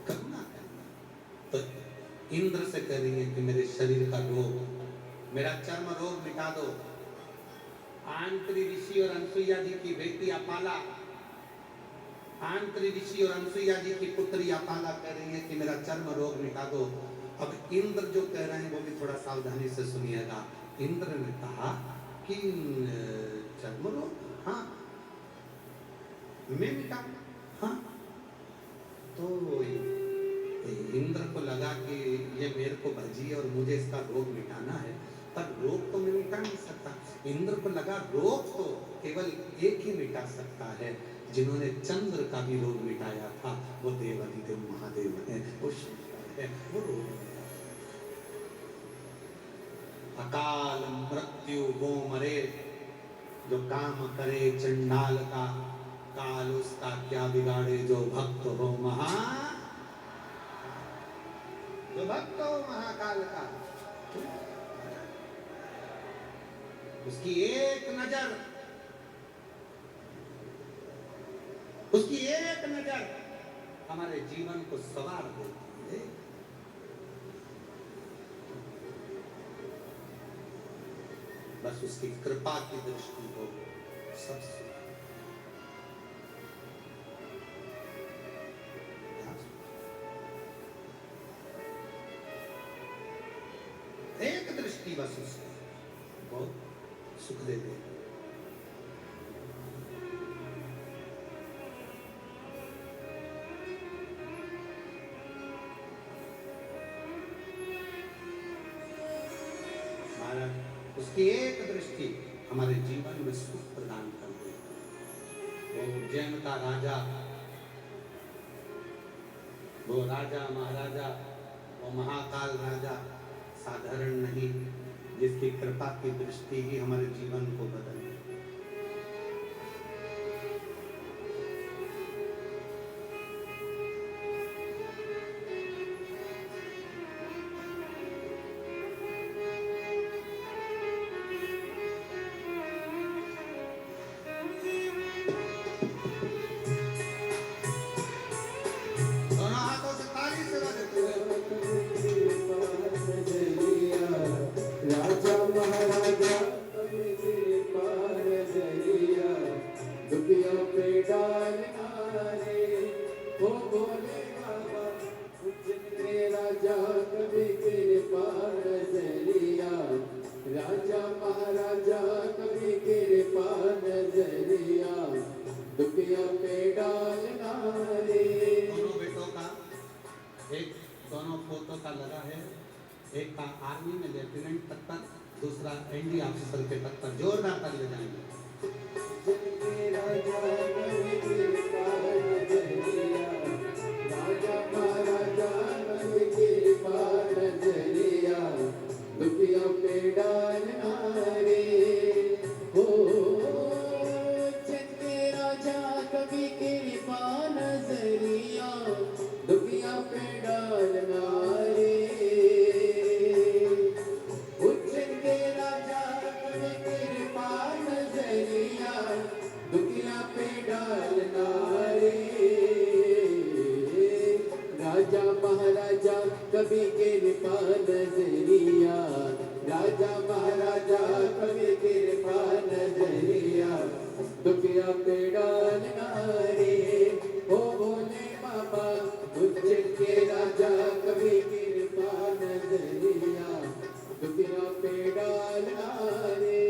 A: करुणा करना। तो इंद्र से कह रही है कि मेरे शरीर का रोग, मेरा चर्म रोग मिटा दो। आंतरी ऋषि और अनसुईया जी की बेटी अपाला, आंतरी ऋषि और अनसुईया जी की पुत्री अपाला कह रही है कि मेरा चर्म रोग मिटा दो। अब इंद्र जो कह रहे हैं वो भी थोड़ा सावधानी से सुनिएगा। इंद्र ने कहा कि चर्म रोग, हाँ मैं मिटा, हाँ। तो इंद्र को लगा कि ये मेरे को भजी और मुझे इसका रोग मिटाना है, पर रोग तो मैं मिटा नहीं सकता। इंद्र को लगा रोग तो केवल एक ही मिटा सकता है, जिन्होंने चंद्र का भी रोग मिटाया था, वो देवाधिदेव महादेव है, वो शिव है, वो रोग। अकाल मृत्यु वो मरे, जो काम करे चंडाल का, काल उसका क्या बिगाड़े, जो भक्त हो जो भक्त हो महाकाल का। उसकी एक नजर, उसकी एक नजर हमारे जीवन को सवार देती है। बस उसकी कृपा की दृष्टि हो, सब सुख। एक दृष्टि बस उसकी बहुत सुख दे दे। उसकी एक दृष्टि हमारे जीवन में सुख प्रदान कर देती। वो उज्जैन का राजा, वो राजा महाराजा, वो महाकाल राजा साधारण नहीं, जिसकी कृपा की दृष्टि ही हमारे जीवन को बदल दे। दोनों हाथों से ताली से बजाते हुए
B: राजा महाराजा कभी कृपा नजरिया, दुखियों पे डालना रे हो भोले बाबा। उज्जैन के राजा कभी कृपा नजरिया, राजा महाराजा कभी कृपा नजरिया, दुखियों पे डालना रे।
A: दोनों बेटों का, एक दोनों पोतों का लगा है, एक का आर्मी में लेफ्टिनेंट तक पर, दूसरा एनडी ऑफिसर के तक पर। जोरदार ताली बजाएंगे।
B: राजा महाराजा कभी कृपा नजरिया, दुखियों पे डालना रे हो। चंद्र राजा कभी कृपा नजरिया, दुखियों पे डालना रे। उज्जैन के राजा कभी कृपा नजरिया, दुखियों पे डालना रे। राजा महाराजा कभी कृपा नजरिया, राजा महाराजा कभी कृपा नजरिया, दुखियों पे डालना रे हो भोले बाबा। उज्जैन के राजा कभी कृपा नजरिया, दुखियों पे डालना रे।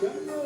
B: चलो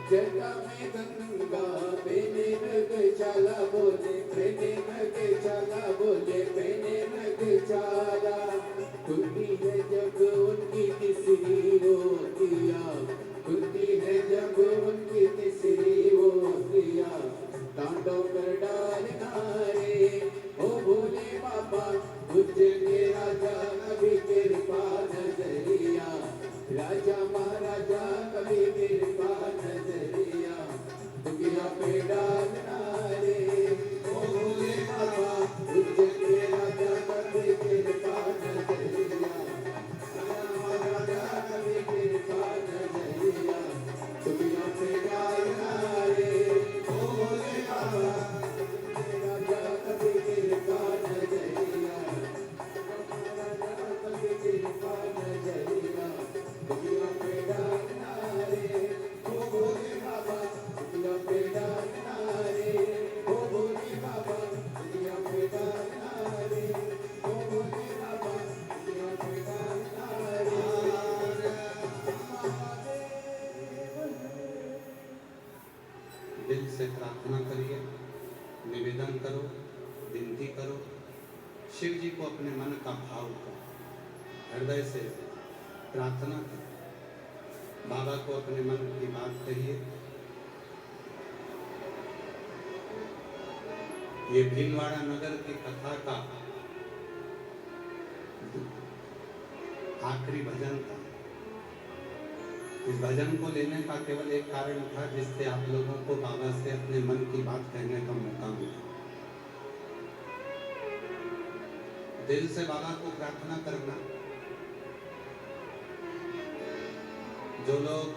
B: जटा में गंगा पहने नग चाला बोले पहने नग चाला बोले पहने नग चाला खुलती है जब उनकी तीसरी रोटियां खुलती है जब उनकी तीसरी रोटियां डांडों पर डालना रे ओ भोले बाबा उज्जैन के राजा कभी कृपा नजरिया राजा महाराजा कभी कृपा नजरिया दुनिया पे डालना रे ओ भोले बाबा उज्जैन के राजा कभी कृपा नजरिया राजा महाराजा कभी कृपा नजरिया दुनिया पे डालना रे ओ भोले बाबा राजा कभी कृपा नजरिया राजा कभी कृपा नजरिया दुनिया पे डालना रे ओ भोले बाबा दुनिया पे डालना रे ओ भोले बाबा दुनिया पे डालना रे ओ भोले बाबा दुनिया पे डालना रे
A: दिल से प्रार्थना करिए, निवेदन करो, विनती करो, शिव जी को अपने मन का भाव करो, हृदय से प्रार्थना करो, बाबा को अपने मन की बात कहिए। ये भीलवाड़ा नगर की कथा का आखिरी भजन था। इस भजन को लेने का केवल एक कारण था जिससे आप लोगों को बाबा से अपने मन की बात कहने का मौका मिला। दिल से बाबा को प्रार्थना करना। जो लोग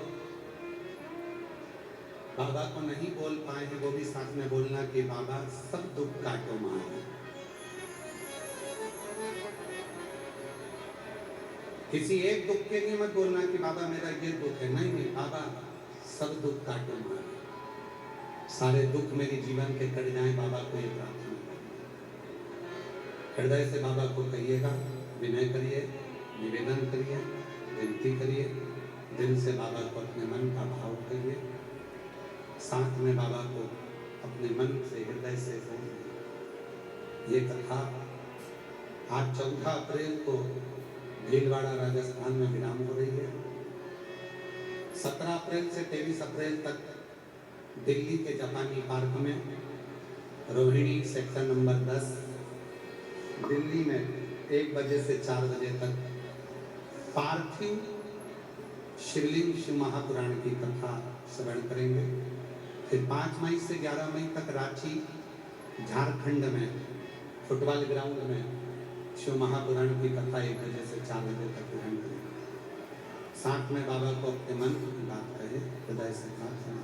A: बाबा को नहीं बोल पाए हैं वो भी साथ में बोलना कि बाबा सब दुख काटो मारे। किसी एक दुख के लिए मत बोलना कि बाबा मेरा ये दुख है, नहीं नहीं, बाबा सब दुख काटो मारे, सारे दुख मेरे जीवन के कट जाएं, बाबा को ये प्रार्थना करिए। हृदय से बाबा को कहिएगा, विनय करिए, निवेदन करिए, विनती करिए, दिल से बाबा को अपने मन का भाव करिए, साथ में बाबा को अपने मन से हृदय से बोलिए। ये कथा आज 14 अप्रैल को भीलवाड़ा राजस्थान में विराम हो रही है। 17 अप्रैल से 23 अप्रैल तक दिल्ली के जापानी पार्क में रोहिणी सेक्शन नंबर 10 दिल्ली में 1 बजे से 4 बजे तक पार्थिव शिवलिंग शिव महापुराण की कथा श्रवण करेंगे। फिर 5 मई से 11 मई तक रांची झारखंड में फुटबॉल ग्राउंड में शिव महापुराण की कथा 1 बजे से 4 बजे तक ग्रहण करें। साथ में बाबा को अपने मन की बात कहे, हृदय से प्रार्थना।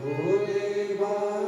B: भोले बाबा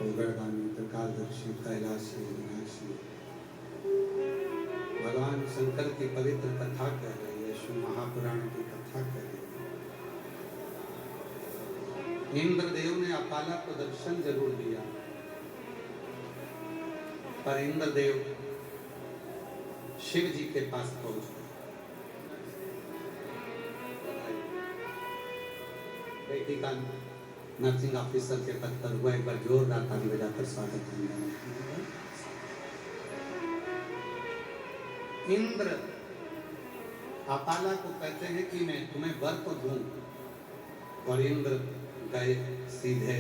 A: उगड़दानी त्रिकालदर्शी कैलाशी विनाशी। भगवान शंकर की पवित्र कथा कह रही है, शिव महापुराण की कथा कह रही है। इंद्रदेव ने अपाला को दर्शन जरूर दिया, पर इंद्रदेव शिव जी के पास पहुंच गए। बेटी का नर्सिंग ऑफिसर के पद पर हुआ, एक बार जोरदार ताली बजाकर स्वागत किया। इंद्र अपाला को कहते हैं कि मैं तुम्हें वर तो दूं, और इंद्र गए सीधे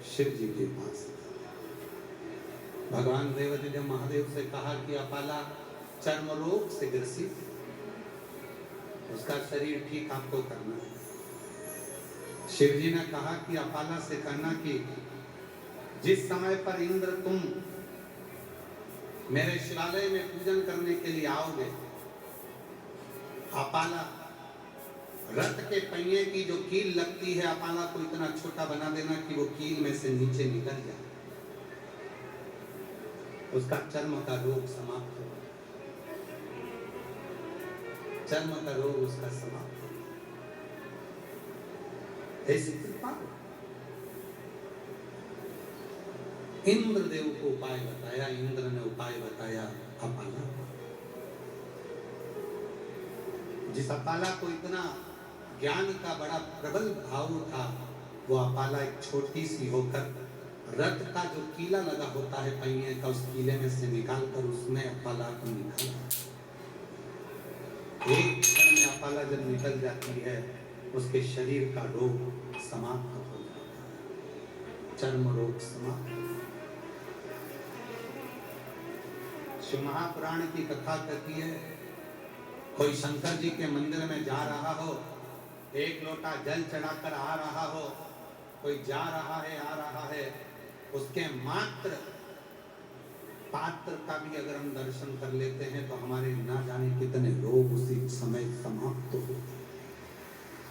A: शिव जी के पास। भगवान देवादिदेव महादेव से कहा कि अपाला चर्म रोग से ग्रसित, उसका शरीर ठीक आपको करना है। शिव जी ने कहा कि अपाला से कहना कि जिस समय पर इंद्र तुम मेरे शिवालय में पूजन करने के लिए आओगे, अपाला रथ के पहिए की जो कील लगती है, अपाला को इतना छोटा बना देना कि वो कील में से नीचे निकल जाए, उसका चर्म का रोग समाप्त हो, चर्म का रोग उसका समाप्त हो। ऐसी कृपा इंद्रदेव को उपाय बताया, इंद्र ने उपाय बताया अपाला। जिस अपाला को इतना ज्ञान का बड़ा प्रबल भाव था, वो अपाला एक छोटी सी होकर रथ का जो कीला लगा होता है पहिए का, उस कीले में से निकालकर उसमें अपाला को निकाला। एक क्षण में अपाला जब निकल जाती है, उसके शरीर का रोग समाप्त हो जाता है, चर्म रोग समाप्त। शिव महापुराण की कथा कहती है, कोई शंकर जी के मंदिर में जा रहा हो, एक लोटा जल चढ़ाकर आ रहा हो, कोई जा रहा है आ रहा है, उसके मात्र पात्र का भी अगर हम दर्शन कर लेते हैं तो हमारे ना जाने कितने रोग उसी समय समाप्त हो,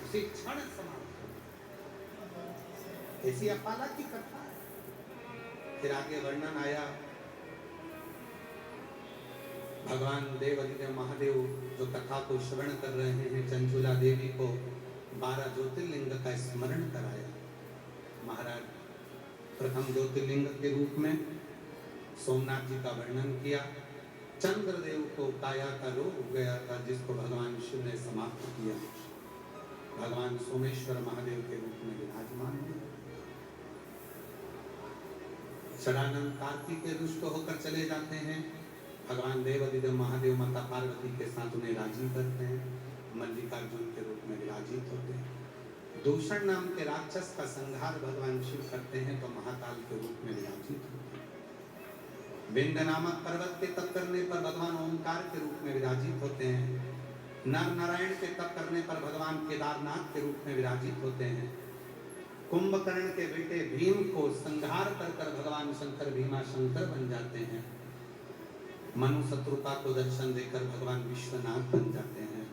A: उसी क्षण समाप्त हो। ऐसी अपाला की कथा है। फिर आगे वर्णन आया, भगवान देवादिदेव महादेव जो कथा को श्रवण कर रहे हैं, चंचुला देवी को 12 ज्योतिर्लिंग का स्मरण कराया। महाराज प्रथम ज्योतिर्लिंग के रूप में सोमनाथ जी का वर्णन किया। चंद्रदेव को काया का रोग हो गया था, जिसको भगवान शिव ने समाप्त किया। भगवान सोमेश्वर महादेव के रूप में विराजमान हुए। षडानंद कार्तिक के दुष्ट होकर चले जाते हैं, भगवान देवादिदेव महादेव माता पार्वती के साथ उन्हें राजी करते हैं, मल्लिकार्जुन के रूप में विराजित होते हैं। दूषण नाम के राक्षस का संहार भगवान शिव करते हैं तो महाकाल के रूप में विराजित होते हैं। विंध्य नामक पर्वत के तप करने पर भगवान ओंकार के रूप में विराजित होते हैं। नर नारायण के तप करने पर भगवान केदारनाथ के रूप में विराजित होते हैं। कुंभकर्ण के बेटे भीम को संहार कर भगवान शंकर भीमा शंकर बन जाते हैं। मनु शत्रुपा को दर्शन देकर भगवान विश्वनाथ बन जाते हैं।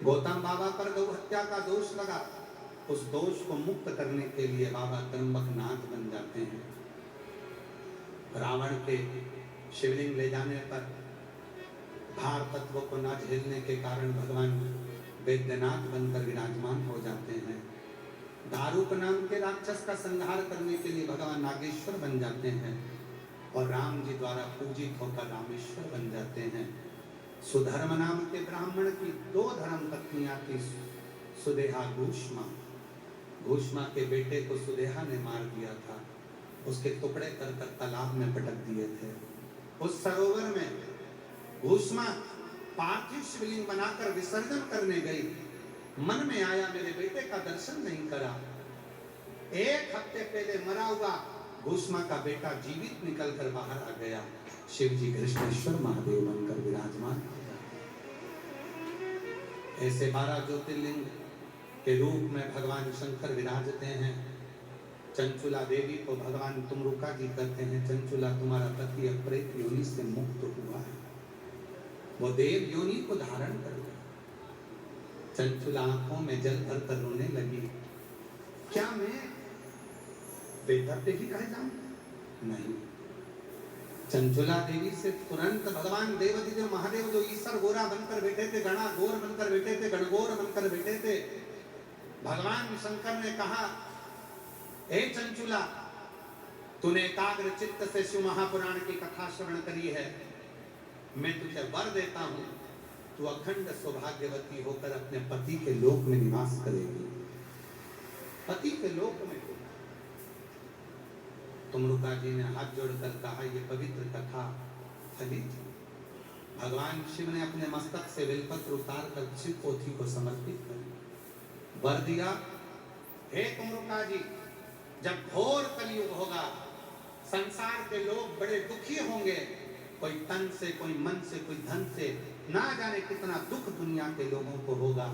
A: गौतम बाबा पर गौ हत्या का दोष लगा, उस दोष को मुक्त करने के लिए बाबा त्र्यंबकनाथ बन जाते हैं। रावण के शिवलिंग ले जाने पर भार तत्व को न झेलने के कारण भगवान वैद्यनाथ बनकर विराजमान हो जाते हैं। दारूक नाम के राक्षस का संहार करने के लिए भगवान नागेश्वर बन जाते हैं और राम जी द्वारा पूजित होकर रामेश्वर बन जाते हैं। सुधर्म नाम के ब्राह्मण की 2 धर्म पत्नियां थी, सुदेहा घूष्मा। घूष्मा के बेटे को सुदेहा ने मार दिया था, उसके टुकड़े कर तालाब में पटक दिए थे। उस सरोवर में घूष्मा पार्थिव शिवलिंग बनाकर विसर्जन करने गई। मन में आया मेरे बेटे का दर्शन नहीं करा। 1 हफ्ते पहले मरा हुआ घूष्मा का बेटा जीवित निकलकर बाहर आ गया। शिव जी कृष्णेश्वर महादेव बनकर विराजमान। ऐसे 12 ज्योतिर्लिंग के रूप में भगवान शंकर विराजते हैं। चंचुला देवी को भगवान तुमरुका जी कहते हैं, चंचुला तुम्हारा पति अप्रेत योनि से मुक्त हुआ है, वो देव योनि को धारण कर लिया। चंचुला आंखों में जल भर कर रोने लगी, क्या मैं बेहतर पे ही रह जाऊं? नहीं। चंचुला देवी से तुरंत भगवान देवाधिदेव महादेव जो ईश्वर गोरा बनकर बैठे थे, गणा गोर बनकर बैठे थे, गणगोर बनकर बैठे थे, भगवान शंकर ने कहा, हे चंचुला, तूने एकाग्र चित्त से शिव महापुराण की कथा श्रवण करी है, मैं तुझे वर देता हूं, तू अखंड सौभाग्यवती होकर अपने पति के लोक में निवास करेगी। पति के लोक में। तुमरुका जी ने हाथ जोड़कर कहा, ये पवित्र कथा फलित। भगवान शिव ने अपने मस्तक से बेलपत्र उतार कर शिव पोथी को समर्पित कर वर दिया, हे तुमरुका जी, जब घोर कलयुग होगा, संसार के लोग बड़े दुखी होंगे, कोई तन से, कोई मन से, कोई धन से, ना जाने कितना दुख दुनिया के लोगों को होगा।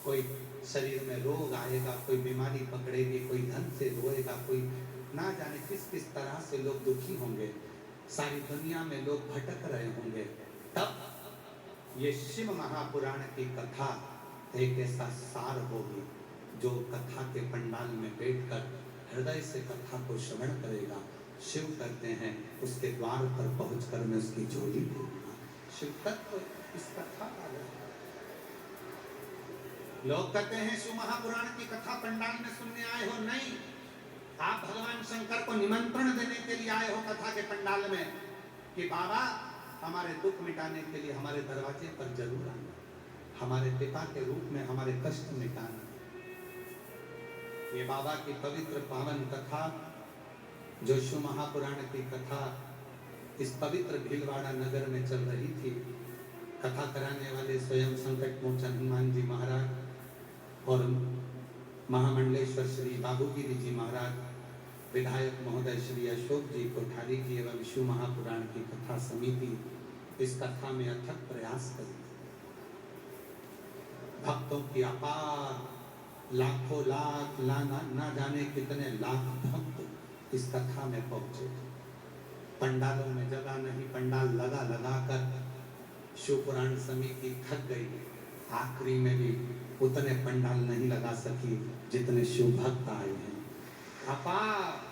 A: कोई शरीर में रोग आएगा, कोई बीमारी पकड़ेगी, कोई धन से रोएगा, कोई ना जाने किस किस तरह से लोग दुखी होंगे, सारी दुनिया में लोग भटक रहे होंगे। तब ये शिव महापुराण की कथा एक ऐसा सार होगी जो कथा के पंडाल में बैठकर हृदय से कथा को श्रवण करेगा। शिव कहते हैं, उसके द्वार पर पहुंचकर मैं उसकी झोली दूंगा। शिव तत्व इस कथा का है। लोग कहते हैं शिव महापुराण की कथा पंडाल में सुनने आए हो, नहीं, आप भगवान शंकर को निमंत्रण देने के लिए आए हो कथा के पंडाल में कि बाबा हमारे दुख मिटाने के लिए हमारे दरवाजे पर जरूर आना, हमारे पिता के रूप में हमारे कष्ट मिटाना। ये बाबा की पवित्र पावन कथा, जो शिव महापुराण की कथा इस पवित्र भीलवाड़ा नगर में चल रही थी। कथा कराने वाले स्वयं संकट मोचन हनुमान जी महाराज और महामंडलेश्वर श्री बाबूगिरी जी महाराज, विधायक महोदय श्री अशोक जी कोठारी जी एवं शिव महापुराण की कथा समिति इस कथा में अथक प्रयास करी। भक्तों की अपार लाखों लाख ना जाने कितने लाख भक्त इस कथा में पहुंचे। पंडालों में जगह नहीं, पंडाल लगा लगा कर शिव पुराण समिति थक गई। आखिरी में भी उतने पंडाल नहीं लगा सकी जितने शिव भक्त आए हैं। अपार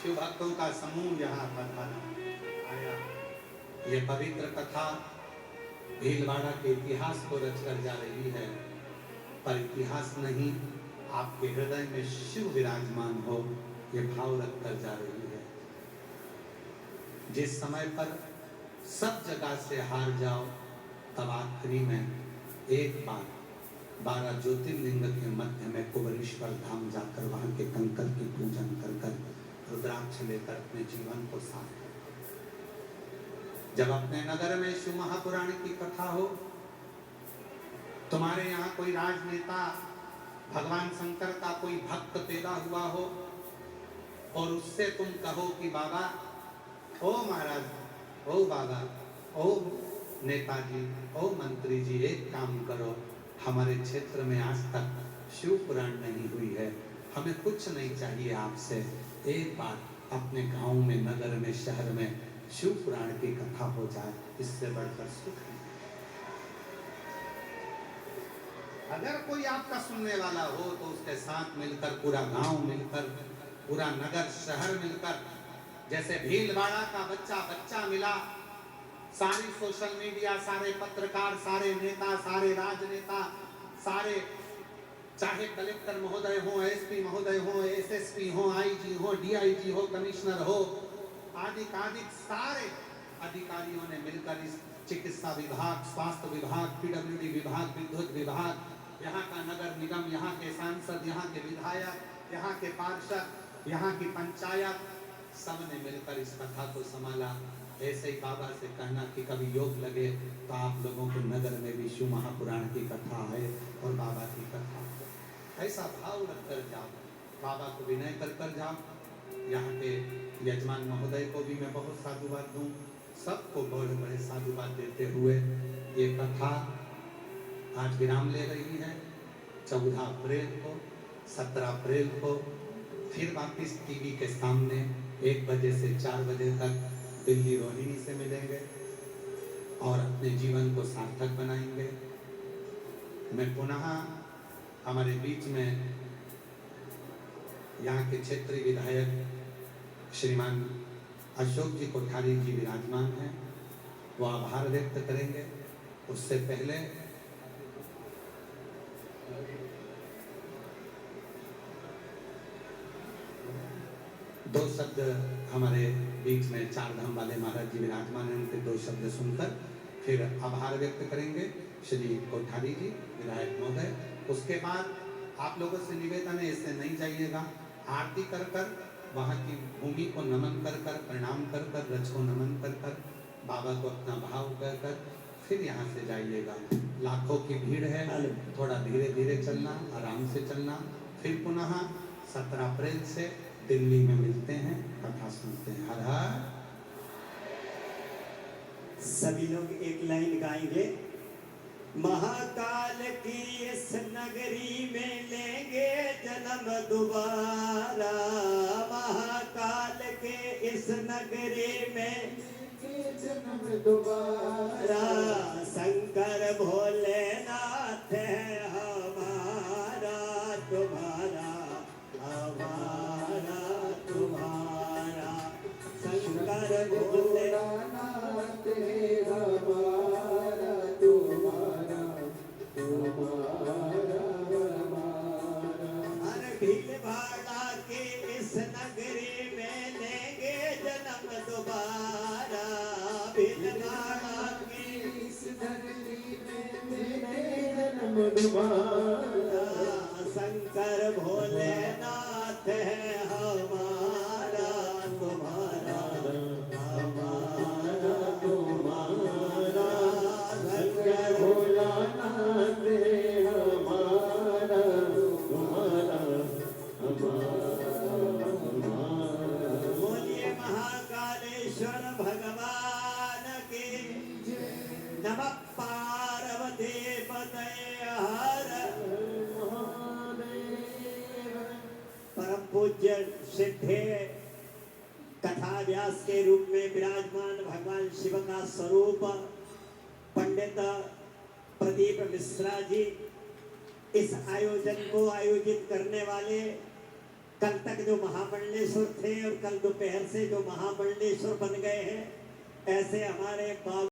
A: शिव भक्तों का समूह यहाँ पर आया। ये पवित्र कथा भीलवाड़ा के इतिहास को रचकर जा रही है, पर इतिहास नहीं, आपके हृदय में शिव विराजमान हो, ये भाव रखकर जा रही है। जिस समय पर सब जगह से हार जाओ, तब आखिरी में एक बार 12 ज्योतिर्लिंग के मध्य में कुबेरेश्वर धाम जाकर वहां के कंकर की पूजन कर कर रुद्राक्ष लेकर अपने जीवन को साफ करो। जब अपने नगर में शिव महापुराण की कथा हो, तुम्हारे यहाँ कोई राजनेता भगवान शंकर का कोई भक्त पैदा हुआ हो और उससे तुम कहो कि बाबा, ओ महाराज, ओ बाबा, ओ नेताजी, ओ मंत्री जी, एक काम करो, हमारे क्षेत्र में आज तक शिव पुराण नहीं हुई है, हमें कुछ नहीं चाहिए आपसे, एक बार अपने गांव में, नगर में, शहर में शिव पुराण की कथा हो जाए, इससे बढ़कर सुख नहीं। अगर कोई आपका सुनने वाला हो तो उसके साथ मिलकर, पूरा गांव मिलकर, पूरा नगर शहर मिलकर, जैसे भीलवाड़ा का बच्चा बच्चा मिला, सारी सोशल मीडिया, सारे पत्रकार, सारे नेता, सारे राजनेता, सारे, चाहे कलेक्टर महोदय हो, एसपी महोदय हो, एसएसपी हो, आईजी हो, डीआईजी हो, कमिश्नर हो, आदि सारे अधिकारियों ने मिलकर इस चिकित्सा विभाग, स्वास्थ्य विभाग, पीडब्ल्यूडी विभाग, विद्युत विभाग, यहाँ का नगर निगम, यहाँ के सांसद, यहाँ के विधायक, यहाँ के पार्षद, यहाँ की पंचायत, सब ने मिलकर इस कथा को संभाला। ऐसे ही बाबा से कहना कि कभी योग लगे तो आप लोगों को नगर में भी शिव महापुराण की कथा है और बाबा की कथा, ऐसा भाव रखकर जाओ, बाबा को विनय कर जाओ। यहाँ के यजमान महोदय को भी मैं बहुत साधुवाद दूं, सबको बड़े बड़े साधुवाद देते हुए ये कथा आज विराम ले रही है। 14 अप्रैल को, 17 अप्रैल को फिर वापिस टीवी के सामने 1 बजे से 4 बजे तक दिल्ली रोहिणी से मिलेंगे और अपने जीवन को सार्थक बनाएंगे। मैं पुनः हमारे बीच में यहाँ के क्षेत्रीय विधायक श्रीमान अशोक जी कोठारी जी विराजमान हैं, वो आभार व्यक्त करेंगे। उससे पहले दो शब्द हमारे बीच में चार धाम वाले महाराज जी विराजमान हैं, उनके दो शब्द सुनकर फिर आभार व्यक्त करेंगे श्री कोठारी जी विधायक महोदय। उसके बाद आप लोगों से निवेदन है, इससे नहीं जाइएगा, आरती कर कर वहाँ की भूमि को नमन कर कर, प्रणाम कर कर, रज को नमन कर कर, बाबा को अपना भाव कर कर फिर यहाँ से जाइएगा। लाखों की भीड़ है, थोड़ा धीरे धीरे चलना, आराम से चलना। फिर पुनः 17 अप्रैल से दिल्ली में मिलते हैं, कथा सुनते हैं। हर हर।
B: सभी लोग एक लाइन गाएंगे। महाकाल की इस नगरी में लेंगे जन्म दोबारा, महाकाल के इस नगरी में जन्म दोबारा, शंकर भोलेनाथ है हमारा, तुम्हारा हमारा तुम्हारा, शंकर भोलेनाथ है हमारा, तुम्हारा तुम्हारा हमारा। हर भीड़ भाड़ा के इस नगरी में लेंगे जन्म दोबारा, भीड़ भाड़ा की इस धरती में लेंगे जन्म दोबारा, शंकर भोलेनाथ है हमारा, तुम्हारा हमारा तुम्हारा, शंकर भोलेनाथ है हमारा, तुम्हारा हमारा। बोलिए महाकालेश्वर भगवान की नमः। पार्वती पतये हर परम पूज्य सिद्धे कथा व्यास के रूप में विराजमान भगवान शिव का स्वरूप पंडित प्रदीप मिश्रा जी इस आयोजन को आयोजित करने वाले, कल तक जो महामंडलेश्वर थे और कल दोपहर से जो महामंडलेश्वर बन गए हैं, ऐसे हमारे बाबा